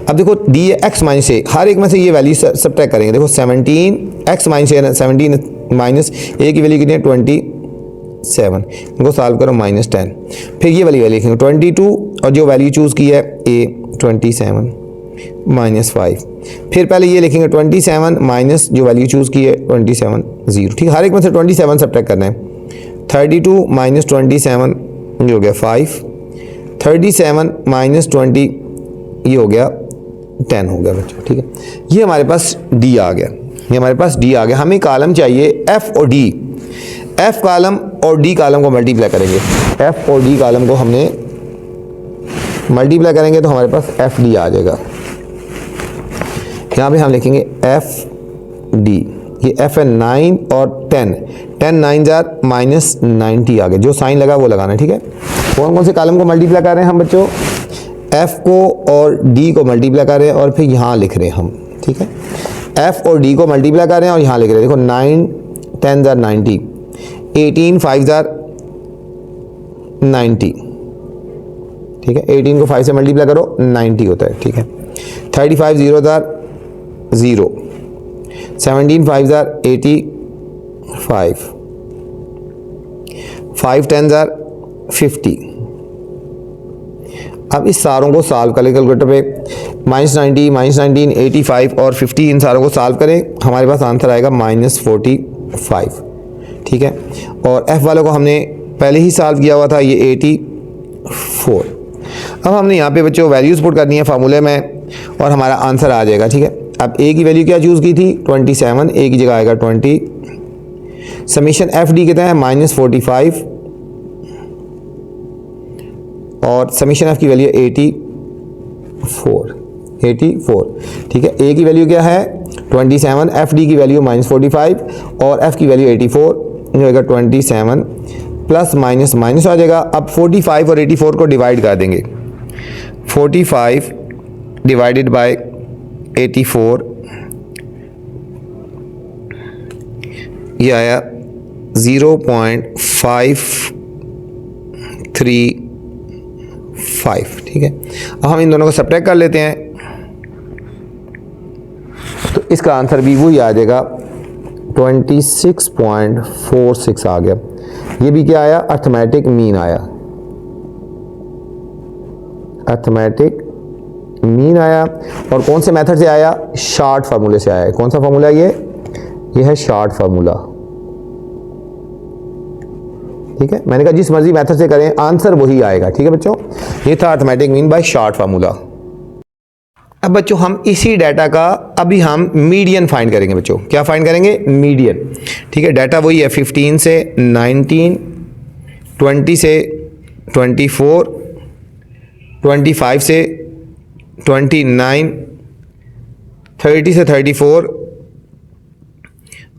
अब देखो d है x माइनस ए, हर एक में से ये वैल्यू सब्ट्रैक्ट करेंगे। देखो 17 x माइनस ए, 17 माइनस ए की वैल्यू कितनी है? 27। इनको सॉल्व करो, -10। फिर ये वाली वैल्यू लिखेंगे 22, और जो वैल्यू चूज़ की है a 27 -5। फिर पहले ये लिखेंगे 27 माइनस जो वैल्यू चूज़ की है 27 0। ठीक है, हर एक में से 27 सब्ट्रैक्ट करना है। 32 माइनस 27 ये हो गया 5, 37 माइनस 20 ये हो गया 10 हो गया बच्चों। ठीक है, ये हमारे पास d आ गया। ये हमारे पास d आ गया। हमें कॉलम चाहिए f और d। f कॉलम और d कॉलम को मल्टीप्लाई करेंगे। f और d कॉलम को हमने मल्टीप्लाई करेंगे तो हमारे पास एफ डी आ जाएगा। यहाँ पे हम लिखेंगे एफ डी। ये एफ है 9 और 10, 10 9 जार -90 आ गए। जो साइन लगा वो लगाना है। ठीक है, कौन कौन से कॉलम को मल्टीप्लाई कर रहे हैं हम बच्चों? एफ को और डी को मल्टीप्लाई कर रहे हैं, और फिर यहाँ लिख रहे हैं हम। ठीक है, एफ और डी को मल्टीप्लाई कर रहे हैं और यहाँ लिख रहे हैं। देखो 9 10 जार 90, 18 5 जार 90। ठीक है, 18 को 5 से मल्टीप्लाई करो 90 होता है। ठीक है, 35 0 जार 0, 17 5 जार 85, 5 10 जार 50। अब इस सारों को सॉल्व करें कैलकुलेटर पे। -90, -19, 85 और 50, इन सारों को सॉल्व करें, हमारे पास आंसर आएगा -45। ठीक है, और f वालों को हमने पहले ही सॉल्व किया हुआ था, ये 84। अब हमने यहाँ पे बच्चों वैल्यूज़ पुट करनी है फार्मूले में, और हमारा आंसर आ जाएगा। ठीक है, अब a की वैल्यू क्या चूज़ की थी? 27, a की जगह आएगा 20। समीशन एफ डी कितना है? -45, और समीशन एफ की वैल्यू 84। ठीक है, a की वैल्यू क्या है? 27, एफ डी की वैल्यू -45 और f की वैल्यू 84, जो होगा 27 प्लस माइनस माइनस आ जाएगा। अब 45 और 84 को डिवाइड कर देंगे। 45 डिवाइडेड बाय 84, ये आया 0.53 5, ठीक है। अब हम इन दोनों को सब्ट्रैक्ट कर लेते हैं, तो इसका आंसर भी वही आ जाएगा, 26.46 आ गया। ये भी क्या आया, अर्थमेटिक मीन आया, अर्थमेटिक मीन आया। और कौन से मेथड से आया, शॉर्ट फार्मूले से आया है। कौन सा फार्मूला ये है शॉर्ट फार्मूला, ठीक है। मैंने कहा जिस मर्जी मेथड से करें आंसर वही आएगा, ठीक है बच्चों। ये था arithmetic mean by short formula. अब बच्चों हम इसी डाटा का अभी हम मीडियन फाइंड करेंगे बच्चों। क्या फाइंड करेंगे, मीडियन, ठीक है। डाटा वही है 15 से 19, 20 से 24, 25 से 29, 30 से 34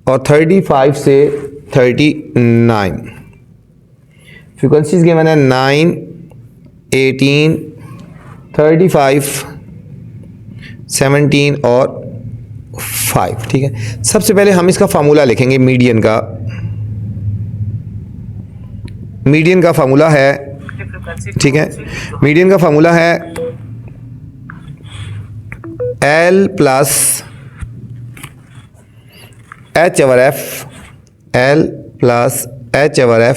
और 35 से 39। फ्रीक्वेंसीज गिवन है 9, 18, 35, 17 और 5, ठीक है। सबसे पहले हम इसका फार्मूला लिखेंगे मीडियन का। मीडियन का फार्मूला है, ठीक है, मीडियन का फार्मूला है L plus H over F, L plus H over F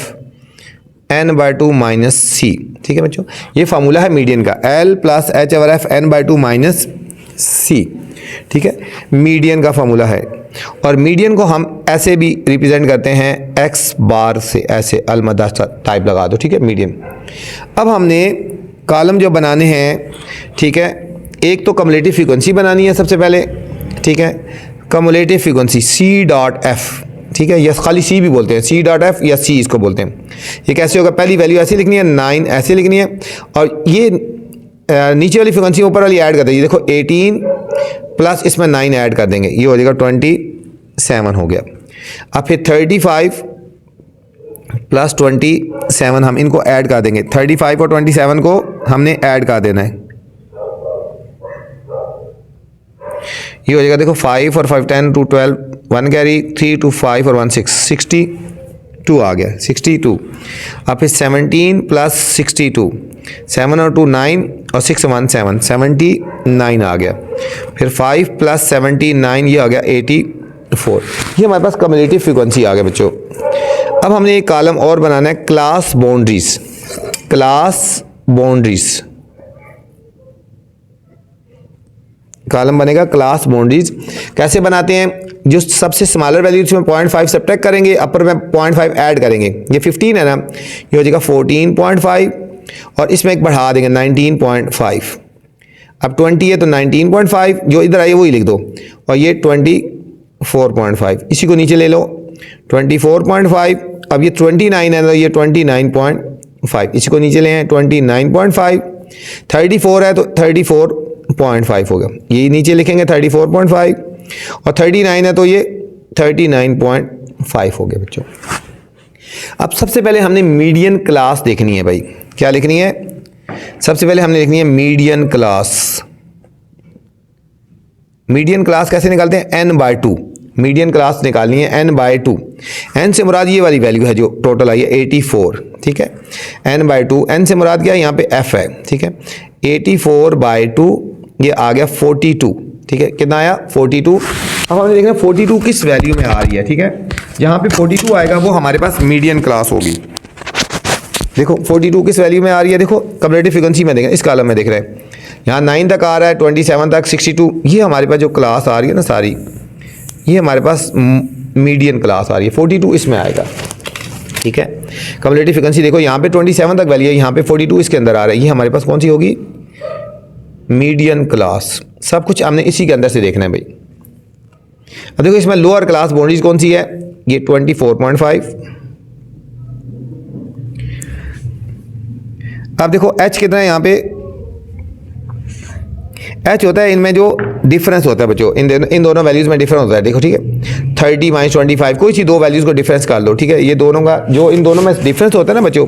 n/2 minus C, ठीक है बच्चों। ये फार्मूला है मीडियन का, L plus H over F n/2 minus C, ठीक है। मीडियन का फार्मूला है। और मीडियन को हम ऐसे भी रिप्रेजेंट करते हैं x बार से, ऐसे अलमदा टाइप लगा दो, ठीक है, मीडियन। अब हमने कॉलम जो बनाने हैं, ठीक है, एक तो कम्युलेटिव फ्रीक्वेंसी बनानी है सबसे पहले, ठीक है। कम्युलेटिव फ्रीक्वेंसी C.F, ठीक है, या खाली C भी बोलते हैं, C.F या C इसको बोलते हैं। ये कैसे होगा, पहली वैल्यू ऐसे लिखनी है, 9 ऐसे लिखनी है, और ये नीचे वाली फ्रीक्वेंसी ऊपर वाली ऐड कर देंगे। देखो 18 प्लस इसमें 9 ऐड कर देंगे, ये हो जाएगा 27 हो गया। अब फिर 35 प्लस 27 हम इनको ऐड कर देंगे, 35 और 27 को हमने ऐड कर देना है, ये हो जाएगा। देखो 5 और 5 10 2 12, 1 कैरी, 3 2 5 और 1 6, 62 आ गया, 62। अब फिर 17 प्लस 62, 7 और 2 9 और 6 1 7, 79 आ गया। फिर 5 प्लस 79, ये आ गया 84। ये हमारे पास कम्युलेटिव फ्रीक्वेंसी आ गया बच्चों। अब हमने एक कॉलम और बनाना है, class boundaries, class boundaries column बनेगा, क्लास बाउंड्रीज। कैसे बनाते हैं, जो सबसे स्मॉलर वैल्यू इसमें 0.5 सब्ट्रैक्ट करेंगे, अपर में 0.5 ऐड करेंगे। ये 15 है ना, ये हो जाएगा 14.5 और इसमें एक बढ़ा देंगे 19.5। अब 20 है तो 19.5, जो इधर आई वही लिख दो, और ये 24.5, इसी को नीचे ले लो 24.5। अब ये 29 है तो ये 29.5, इसी को नीचे ले आए 29.5। 34 है तो 34.5 हो गया, ये नीचे लिखेंगे 34.5, और 39 है तो ये 39.5 हो गया बच्चों। अब सबसे पहले हमने मीडियन क्लास देखनी है भाई। क्या लिखनी है, सबसे पहले हमने लिखनी है मीडियन क्लास। मीडियन क्लास कैसे निकालते हैं, n/2। मीडियन क्लास निकालनी है n/2। n से मुराद ये वाली वैल्यू है जो टोटल आई है 84, ठीक है। n/2, n से मुराद क्या है, यहाँ पे f है, ठीक है। 84/2 ये आ गया 42, ठीक है। कितना आया, 42। अब हमने देखना 42 किस वैल्यू में आ रही है, ठीक है। जहाँ पे 42 आएगा वो हमारे पास मीडियन क्लास होगी। देखो 42 किस वैल्यू में आ रही है, देखो कम्युलेटिव फ्रीक्वेंसी में देखें, इस कॉलम में देख रहे हैं, यहाँ 9 तक आ रहा है, 27 तक, 62, ये हमारे पास जो क्लास आ रही है ना सारी, ये हमारे पास मीडियन क्लास आ रही है। 42 इसमें आएगा, ठीक है। कम्युलेटिव फ्रीक्वेंसी देखो यहाँ पे 27 तक वैल्यू है, यहाँ पे 42 इसके अंदर आ रहा है, ये हमारे पास कौन सी होगी, मीडियन क्लास। सब कुछ हमने इसी के अंदर से देखना है भाई। अब देखो इसमें लोअर क्लास बाउंड्रीज कौन सी है, ये 24.5। अब देखो h कितना है, यहाँ पे h होता है इनमें जो डिफरेंस होता है बच्चों, इन दोनों वैल्यूज में डिफरेंस होता है। देखो ठीक है, 30 - 25, कोई सी दो वैल्यूज को डिफरेंस कर लो, ठीक है। ये दोनों का जो इन दोनों में डिफरेंस होता है ना बच्चों,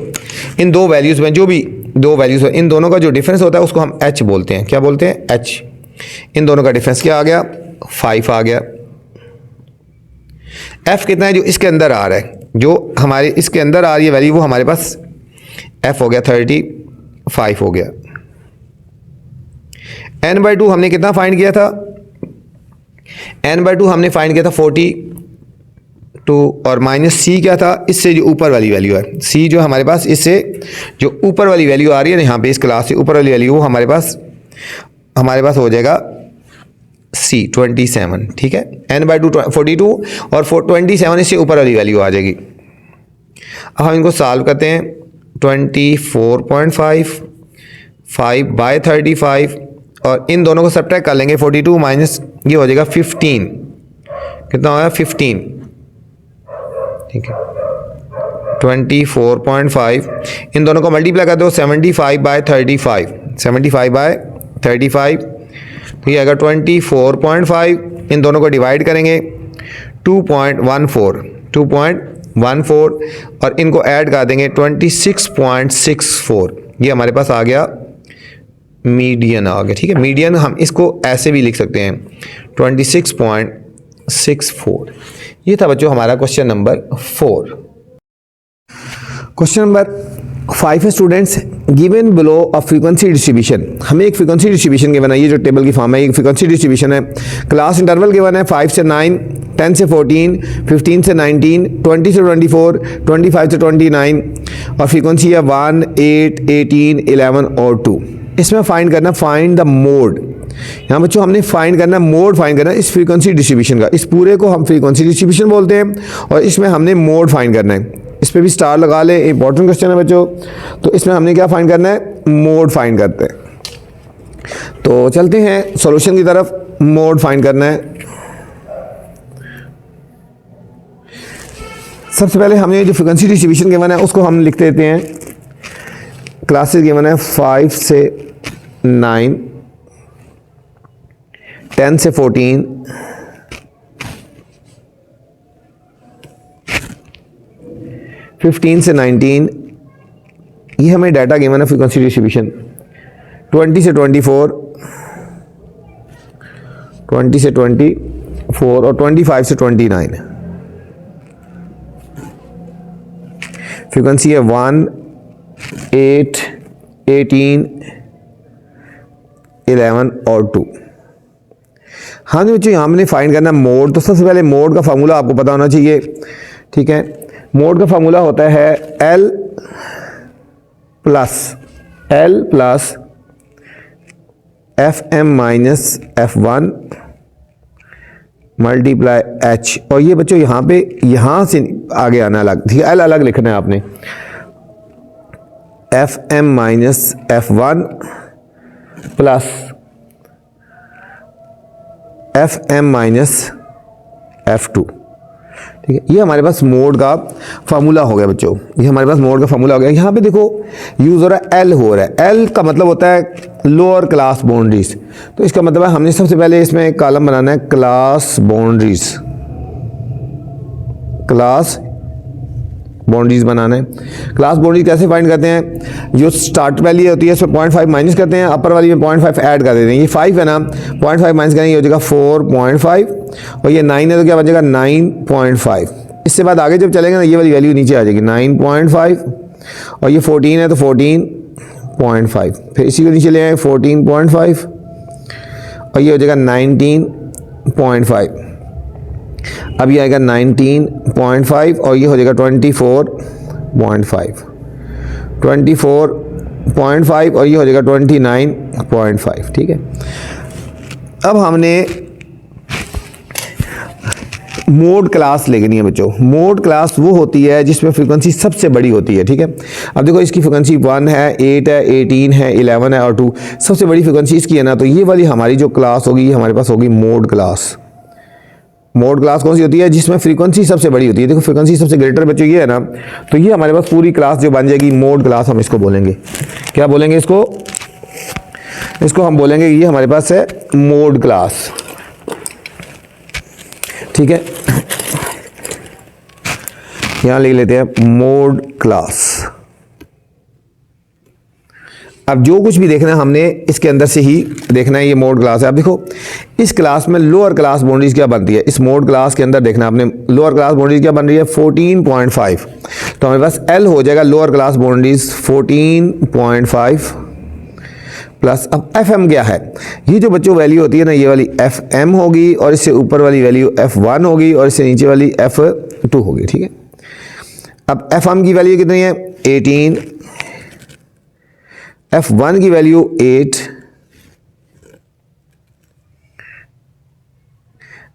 इन दो वैल्यूज में जो भी दो वैल्यूज इन दोनों का जो डिफरेंस होता है उसको हम h बोलते हैं। क्या बोलते हैं, h। इन दोनों का डिफरेंस क्या आ गया, 5 आ गया। f कितना है, जो इसके अंदर आ रहा है, जो हमारे इसके अंदर आ रही है वैल्यू, वो हमारे पास f हो गया 35 हो गया। n/2 हमने कितना फाइंड किया था, n/2 हमने फाइंड किया था 42 और माइनस c क्या था, इससे जो ऊपर वाली वैल्यू है c जो हमारे पास, इससे जो ऊपर वाली वैल्यू आ रही है ना यहाँ पे इस क्लास से ऊपर वाली वैल्यू वो हमारे पास हो जाएगा c 27, ठीक है। n/2 42 और 27 इससे ऊपर वाली वैल्यू आ जाएगी। अब हम इनको सॉल्व करते हैं। 24.5 5/35 और इन दोनों को सब्ट्रैक्ट कर लेंगे। 42 माइनस ये हो जाएगा 15, कितना होगा 15, ठीक है। 24.5 इन दोनों को मल्टीप्लाई कर दो 75/35 75/35 तो ये आएगा 24.5, इन दोनों को डिवाइड करेंगे 2.14 और इनको ऐड कर देंगे 26.64, ये हमारे पास आ गया मीडियन आ गया, ठीक है। मीडियन हम इसको ऐसे भी लिख सकते हैं 26.64। ये था बच्चों हमारा क्वेश्चन नंबर 4। क्वेश्चन नंबर 5 है students, given below a frequency distribution. हमें एक फ्रीक्वेंसी डिस्ट्रीब्यूशन गिवन है, ये जो टेबल की फॉर्म है एक फ्रीक्वेंसी डिस्ट्रीब्यूशन है। क्लास इंटरवल गिवन है 5 से 9, 10 से 14, 15 से 19, 20 से 24, 25 से 29 और फ्रीक्वेंसी है 1, 8, 18, 11 और 2। इसमें फाइंड करना, फाइंड द मोड। यहाँ बच्चों हमने फाइंड करना, मोड फाइंड करना इस फ्रीक्वेंसी डिस्ट्रीब्यूशन का। इस पूरे को हम फ्रीक्वेंसी डिस्ट्रीब्यूशन बोलते हैं और इसमें हमने मोड फाइंड करना है। इस पर भी स्टार लगा ले, इंपॉर्टेंट क्वेश्चन है बच्चों। तो इसमें हमने क्या फाइंड करना है, मोड फाइंड करते हैं। तो चलते हैं सॉल्यूशन की तरफ। मोड फाइंड करना है। सबसे पहले हमें जो फ्रीक्वेंसी डिस्ट्रीब्यूशन गिवन है उसको हम लिख देते हैं। क्लासेस गिवन है 5 से 9, 10 से 14, 15 से 19, ये हमें डाटा गिवन है फ्रीक्वेंसी डिस्ट्रीब्यूशन। 20 से 24, 20 से 24 और 25 से 29। फ्रीक्वेंसी है 1, 8, 18, 11 और 2। हाँ जी बच्चों, यहाँ हमने फाइंड करना मोड। तो सबसे पहले मोड का फार्मूला आपको पता होना चाहिए, ठीक है। मोड का फार्मूला होता है L plus FM minus F1 multiply H। और ये बच्चों यहाँ पे यहाँ से आगे आना अलग, ठीक है। L अलग लिखना है आपने। FM minus F1 plus FM minus F2, ठीक है। ये हमारे पास मोड का फार्मूला हो गया बच्चों, ये हमारे पास मोड का फार्मूला हो गया। यहाँ पे देखो यूज़ हो रहा है एल हो रहा है। एल का मतलब होता है लोअर क्लास बाउंड्रीज। तो इसका मतलब है हमने सबसे पहले इसमें एक कॉलम बनाना है क्लास बाउंड्रीज, क्लास बाउंड्रीज बनाना है। क्लास बाउंड्रीज कैसे फाइंड करते हैं, जो स्टार्ट वैल्यू होती है उसमें 0.5 माइनस करते हैं, अपर वाली में 0.5 ऐड कर देते हैं। ये 5 है ना, 0.5 माइनस करेंगे, ये हो जाएगा 4.5 और ये 9 है तो क्या बन जाएगा 9.5। इससे बाद आगे जब चलेंगे ना ये वाली वैल्यू नीचे आ जाएगी 9.5 और ये 14 है तो 14.5, फिर इसी को नीचे ले आए 14.5 और ये हो जाएगा 19.5। अब ये आएगा 19.5 और ये हो जाएगा 24.5 और ये हो जाएगा 29.5, ठीक है। अब हमने मोड क्लास लेनी है बच्चों। मोड क्लास वो होती है जिसमें फ्रीक्वेंसी सबसे बड़ी होती है, ठीक है। अब देखो इसकी फ्रीक्वेंसी 1 है, 8 है, 18 है, 11 है और 2 सबसे बड़ी फ्रीक्वेंसी इसकी है ना। तो ये वाली हमारी जो क्लास होगी ये हमारे पास होगी मोड क्लास। मोड क्लास कौन सी होती है, जिसमें फ्रीक्वेंसी सबसे बड़ी होती है। देखो फ्रीक्वेंसी सबसे ग्रेटर बच्चों ये है ना, तो ये हमारे पास पूरी क्लास जो बन जाएगी मोड क्लास हम इसको बोलेंगे। क्या बोलेंगे इसको, इसको हम बोलेंगे ये हमारे पास है मोड क्लास, ठीक है। यहां लिख लेते हैं मोड क्लास। अब जो कुछ भी देखना है हमने इसके अंदर से ही देखना है, ये मोड क्लास है। अब देखो इस क्लास में लोअर क्लास बाउंड्रीज क्या बनती है, इस मोड क्लास के अंदर देखना आपने लोअर क्लास बाउंड्रीज क्या बन रही है 14.5। तो हमारे पास L हो जाएगा लोअर क्लास बाउंड्रीज 14.5 प्लस अब एफ एम क्या है, ये जो बच्चों वैल्यू होती है ना, ये वाली एफ एम होगी और इससे ऊपर वाली वैल्यू एफ वन होगी और इससे नीचे वाली एफ टू होगी, ठीक है। अब एफ एम की वैल्यू कितनी है 18, एफ वन की वैल्यू 8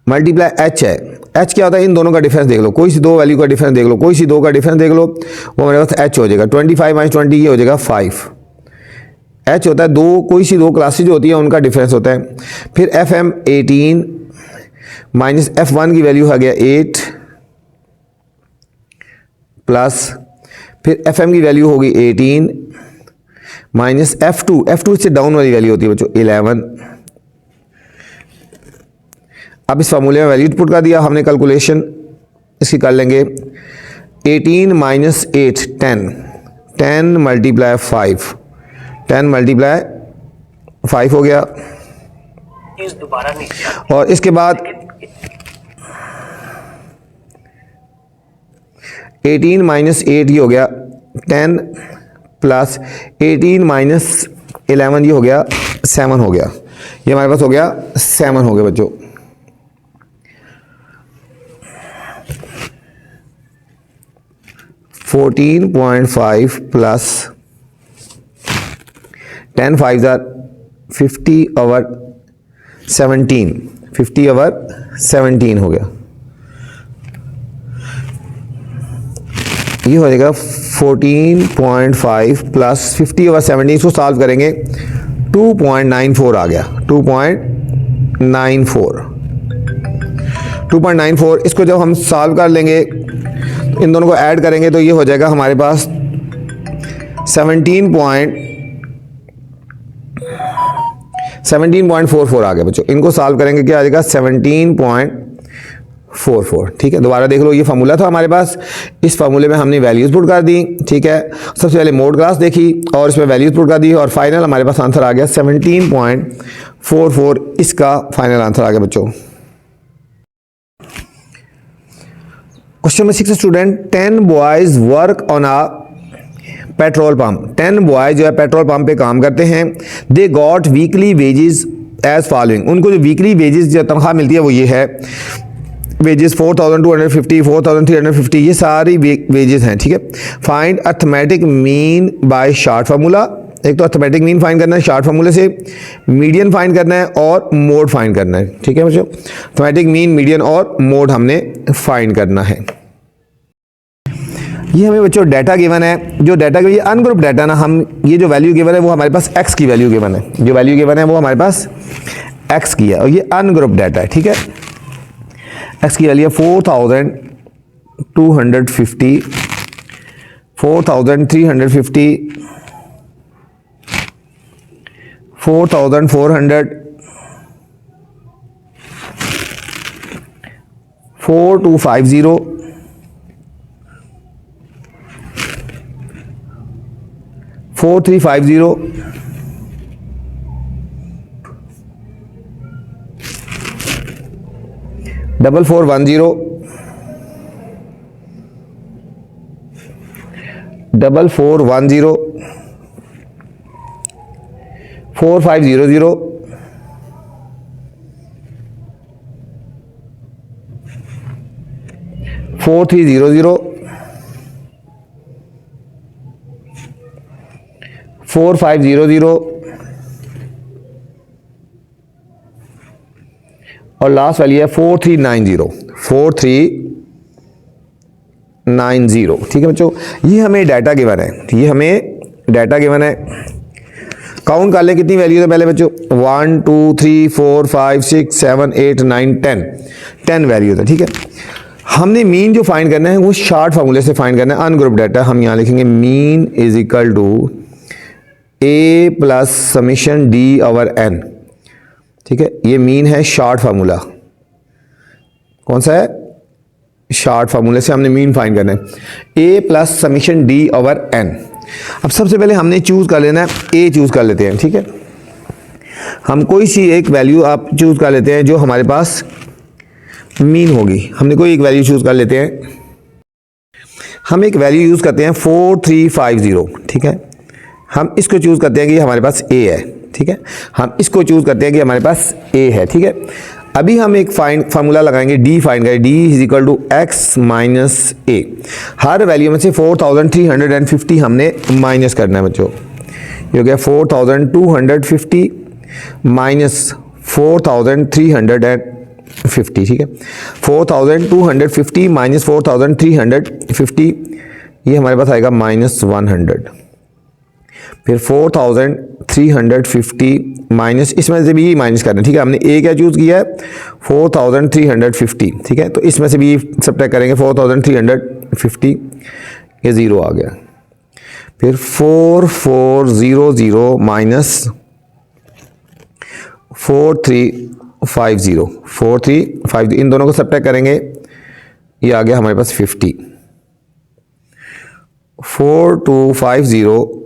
मल्टीप्लाई एच है। एच क्या होता है, इन दोनों का डिफरेंस देख लो, कोई सी दो वैल्यू का डिफरेंस देख लो, कोई सी दो का डिफरेंस देख लो, वो हमारे पास एच हो जाएगा। 25 माइनस 20 ये हो जाएगा 5। एच होता है दो, कोई सी दो क्लासेज जो होती है उनका डिफरेंस होता है। फिर F M 18 minus F one की वैल्यू आ गया 8 प्लस फिर एफ एम की वैल्यू होगी 18 माइनस एफ टू इससे डाउन वाली वैल्यू होती है बच्चों 11। अब इस फार्मूले में वैल्यू पुट कर दिया हमने, कैलकुलेशन इसकी कर लेंगे। 18 माइनस 8 10 मल्टीप्लाई 5, 10 मल्टीप्लाई 5 हो गया। और इसके बाद 18 माइनस 8 ये हो गया 10 प्लस 18 माइनस 11 ये हो गया 7 हो गया। ये हमारे पास हो गया 7 हो गया बच्चों। $14.5 प्लस 10 5 आर 50 ओवर 17, 50 ओवर 17 हो गया। ये हो जाएगा 14.5 प्लस 50 ओवर 17, इसको सॉल्व करेंगे 2.94 आ गया। 2.94 इसको जब हम सॉल्व कर लेंगे, इन दोनों को ऐड करेंगे तो ये हो जाएगा हमारे पास 17.44 आ गया बच्चों। इनको सॉल्व करेंगे क्या आ जाएगा 17.44, ठीक है। दोबारा देख लो, ये फार्मूला था हमारे पास, इस फार्मूले में हमने वैल्यूज पुट कर दी, ठीक है। सबसे पहले मोड क्लास देखी और इसमें वैल्यूज पुट कर दी और फाइनल हमारे पास आंसर आ गया 17.44, इसका फाइनल आंसर आ गया बच्चों। Question number 6 student, 10 boys work on a petrol pump. 10 boys जो है पेट्रोल पंप पे काम करते हैं। They got weekly wages as following. उनको जो वीकली वेजेस जो तनख्वाह मिलती है वो ये है, वेजेस 4250, 4350, ये सारी वेजेस हैं, ठीक है। Find arithmetic mean by short formula. एक तो अर्थमेटिक मीन फाइंड करना है शॉर्ट फार्मूले से, मीडियन फाइंड करना है और मोड फाइंड करना है, ठीक है बच्चों। अर्थमेटिक मीन, मीडियन और मोड हमने फाइंड करना है। ये हमें बच्चों डाटा गिवन है, जो डाटा ये अनग्रुप डाटा ना, हम ये जो वैल्यू गिवन है वो हमारे पास x की वैल्यू गिवन है, जो वैल्यू गिवन है वो हमारे पास x की है और ये अनग्रुप डाटा है, ठीक है। x की वैल्यू 4250, 4350, 4400, 4250, 4350, 4410, 4410, 4500, 4300, 4500 और लास्ट वाली है 4390, 4390, ठीक है बच्चों। ये हमें डाटा गिवन है, ये हमें डाटा गिवन है। काउंट कर ले कितनी वैल्यू है पहले बच्चों, 1 2 3 4 5 6 7 8 9 10 वैल्यू है, ठीक है। हमने मीन जो फाइंड करना है वो शॉर्ट फार्मूले से फाइंड करना है। अनग्रुप डाटा हम यहाँ लिखेंगे mean is equal to A plus summation D over N, ठीक है। ये मीन है शॉर्ट फार्मूला, कौन सा है, शॉर्ट फार्मूले से हमने मीन फाइंड करना है, A plus summation D over N. अब सबसे पहले हमने चूज कर लेना है, ए चूज कर लेते हैं, ठीक है। हम कोई सी एक वैल्यू आप चूज कर लेते हैं जो हमारे पास मीन होगी। हमने कोई एक वैल्यू चूज कर लेते हैं, हम एक वैल्यू यूज करते हैं 4350, ठीक है। हम इसको चूज करते हैं कि हमारे पास ए है, ठीक है, हम इसको चूज़ करते हैं कि हमारे पास ए है। ठीक है, अभी हम एक फार्मूला लगाएंगे, डी फाइंड करें, D is equal to X minus A. हर वैल्यू में से 4350 हमने माइनस करना है बच्चों। ये हो गया 4250 माइनस 4350। ठीक है, 4250 माइनस 4350, ये हमारे पास आएगा -100। फिर 4350 माइनस, इसमें से भी माइनस करना है। ठीक है, हमने ए क्या चूज़ किया है 4350। ठीक है, तो इसमें से भी सब्ट्रैक्ट करेंगे 4350, ये ज़ीरो आ गया। फिर 4400 माइनस 4350, इन दोनों को सब्ट्रैक्ट करेंगे, ये आ गया हमारे पास 50। 4250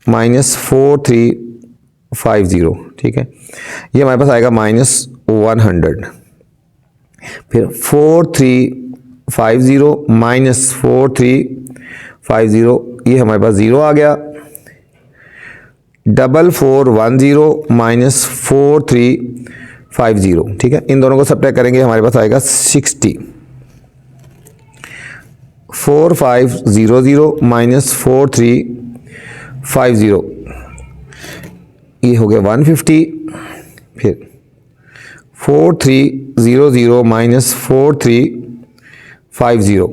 माइनस 4350। ठीक है, ये हमारे पास आएगा -100। फिर 4350 माइनस 4350, ये हमारे पास ज़ीरो आ गया। 4410 माइनस 4350। ठीक है, इन दोनों को सब्ट्रैक्ट करेंगे, हमारे पास आएगा 60। 4500 माइनस 4350, ये हो गया 150। फिर 4300 माइनस 4350,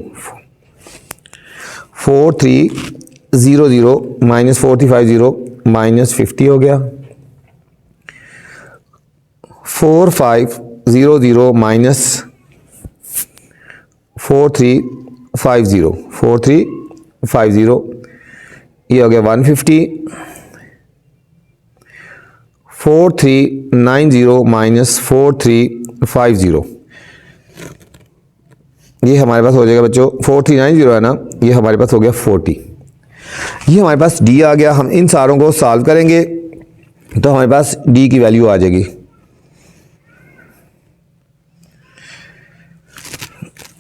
4300 माइनस 4350 माइनस 50 हो गया। 4500 माइनस 4350, ये हो गया 150। 4390 माइनस 4350, ये हमारे पास हो जाएगा बच्चों 4390 है ना, ये हमारे पास हो गया 40। ये हमारे पास डी आ गया। हम इन सारों को सॉल्व करेंगे तो हमारे पास डी की वैल्यू आ जाएगी।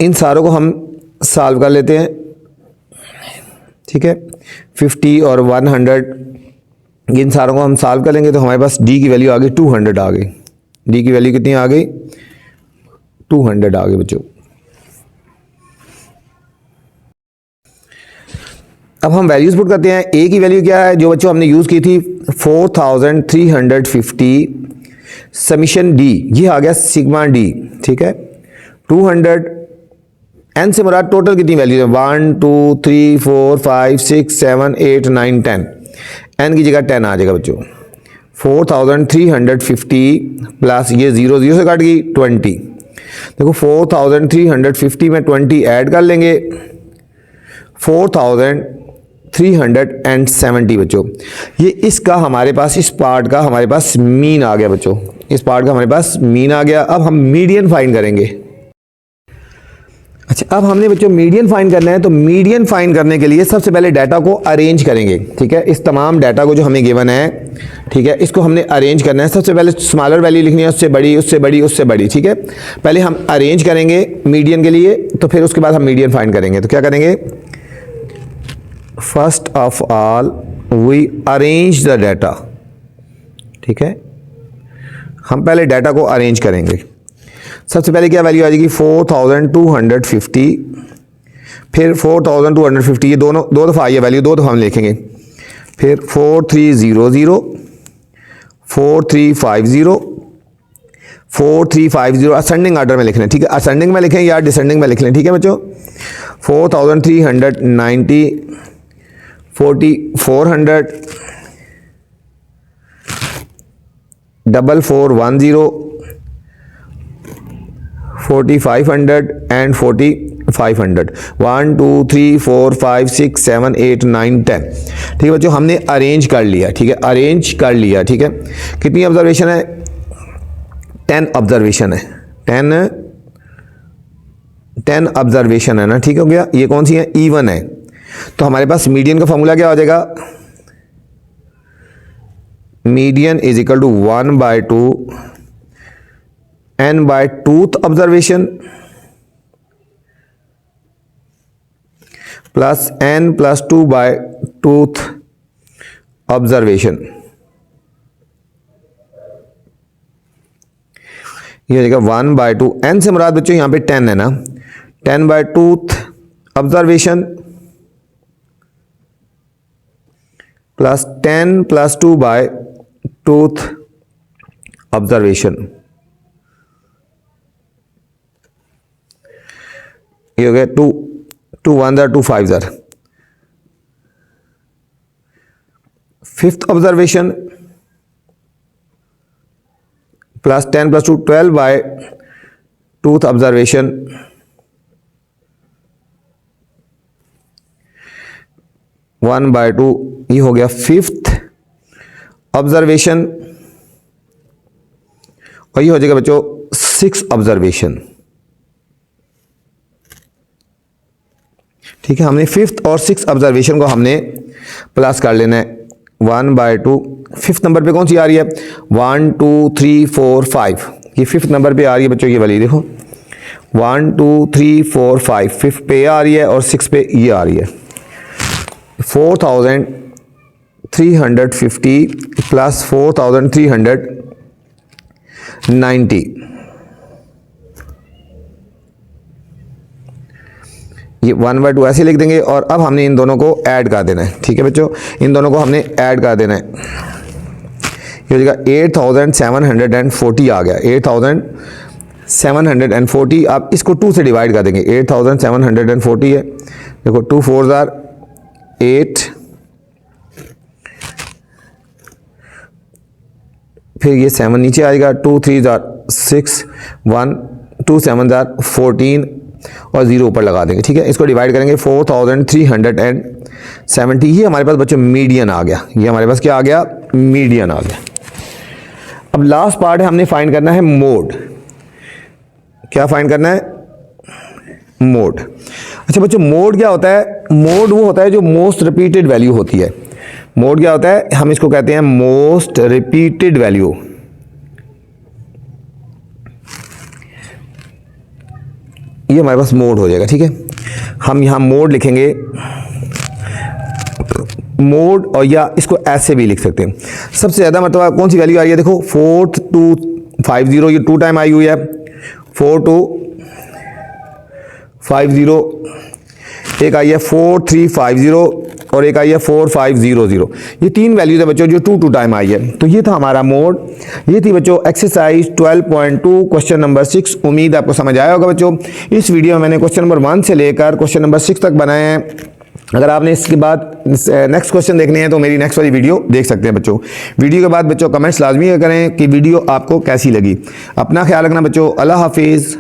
इन सारों को हम सॉल्व कर लेते हैं। ठीक है, 50 और 100, इन सारों को हम सॉल्व कर लेंगे तो हमारे पास डी की वैल्यू आ गई 200 आ गई। डी की वैल्यू कितनी आ गई 200 आ गई बच्चों। अब हम वैल्यूज पुट करते हैं। ए की वैल्यू क्या है जो बच्चों हमने यूज़ की थी 4350 समीशन डी, ये आ गया सिग्मा डी। ठीक है, 200 एन से मुराद टोटल कितनी वैल्यू है 1 2 3 4 5 6 7 8 9 10, एन की जगह 10 आ जाएगा बच्चों। 4350 प्लस ये 0 0 से काट गई 20। देखो 4350 में 20 ऐड कर लेंगे 4370 बच्चों। ये इसका हमारे पास, इस पार्ट का हमारे पास मीन आ गया बच्चों, इस पार्ट का हमारे पास मीन आ गया। अब हम मीडियन फाइंड करेंगे। अच्छा, अब हमने बच्चों मीडियन फाइंड करना है, तो मीडियन फाइंड करने के लिए सबसे पहले डाटा को अरेंज करेंगे। ठीक है, इस तमाम डाटा को जो हमें गिवन है, ठीक है, इसको हमने अरेंज करना है। सबसे पहले स्मॉलर वैल्यू लिखनी है, उससे बड़ी, उससे बड़ी, उससे बड़ी। ठीक है, पहले हम अरेंज करेंगे मीडियन के लिए, तो फिर उसके बाद हम मीडियन फाइंड करेंगे। तो क्या करेंगे, first of all we arrange the data. ठीक है, हम पहले डाटा को अरेंज करेंगे। सबसे पहले क्या वैल्यू आ जाएगी 4250, फिर 4250, ये दोनों दो दफ़ा आई है वैल्यू, दो दफ़ा हम लिखेंगे। फिर 4300, 4350, 4350 असेंडिंग ऑर्डर में लिख लें। ठीक है, असेंडिंग में लिखें या डिसेंडिंग में लिख लें। ठीक है बच्चों, 4390, 4400, 4410, 4500 एंड 4500, 1 2 3 4 5 6 7 8 9 10। ठीक है बच्चों, हमने अरेंज कर लिया। ठीक है, अरेंज कर लिया। ठीक है, कितनी ऑब्जर्वेशन है 10 ऑब्जर्वेशन है, 10 ऑब्जर्वेशन है ना। ठीक हो गया, ये कौन सी है इवन है। तो हमारे पास मीडियन का फॉर्मूला क्या हो जाएगा, median is equal to 1/2 n by tooth observation plus n plus 2 by tooth observation. ये हो जाएगा 1/2, n से मुराद बच्चों यहाँ पे 10 है ना, 10/2 ऑब्जर्वेशन प्लस 10 + 2/2 ऑब्जर्वेशन। ये हो गया 2 1 2 5 5th observation plus 10 + 2 12/2 observation. One by two, ये हो गया 5th ऑब्जर्वेशन, और ये हो जाएगा बच्चों 6th ऑब्जर्वेशन। ठीक है, हमने 5th और 6th ऑब्जर्वेशन को हमने प्लस कर लेना है 1/2। 5th नंबर पे कौन सी आ रही है? 1 2 3 4 5, ये 5th नंबर पे आ रही है बच्चों, ये वाली देखो 1 2 3 4 5, 5th पे आ रही है और 6 पे ये आ रही है। 4350 प्लस 4390, ये 1/2 ऐसे लिख देंगे। और अब हमने इन दोनों को ऐड कर देना है। ठीक है बच्चों, इन दोनों को हमने ऐड कर देना है। ये हो जाएगा 8740 आ गया, 8740। आप इसको 2 से डिवाइड कर देंगे, 8740 है, देखो 2 4 8, फिर ये 7 नीचे आएगा, 2 3 6, 1 2 7 14 और 0 ऊपर लगा देंगे। ठीक है, इसको डिवाइड करेंगे 4370। ये हमारे पास बच्चों मीडियन आ गया, ये हमारे पास क्या आ गया? मीडियन आ गया। अब लास्ट पार्ट है, हमने फाइंड करना है मोड। क्या फाइंड करना है? मोड। अच्छा बच्चों, मोड क्या होता है? मोड वो होता है जो मोस्ट रिपीटेड वैल्यू होती है। मोड क्या होता है? हम इसको कहते हैं मोस्ट रिपीटेड वैल्यू। ये हमारे पास मोड हो जाएगा। ठीक है, हम यहां मोड लिखेंगे, मोड, और या इसको ऐसे भी लिख सकते हैं। सबसे ज्यादा मतलब कौन सी वैल्यू आ रही है? देखो 4250, ये 2 टाइम आई हुई है। 4250, एक आई है 4350 और एक आई है 4500। ये 3 वैल्यूज है बच्चों जो 2 टाइम आई है। तो ये था हमारा मोड। ये थी बच्चों एक्सरसाइज 12.2 क्वेश्चन नंबर 6। उम्मीद आपको समझ आया होगा बच्चों। इस वीडियो में मैंने क्वेश्चन नंबर 1 से लेकर क्वेश्चन नंबर 6 तक बनाए हैं। अगर आपने इसके बाद नेक्स्ट क्वेश्चन देखने हैं तो मेरी नेक्स्ट वाली वीडियो देख सकते हैं बच्चों। वीडियो के बाद बच्चों कमेंट्स लाजमी करें कि वीडियो आपको कैसी लगी। अपना ख्याल रखना बच्चों। अल्लाह हाफिज़।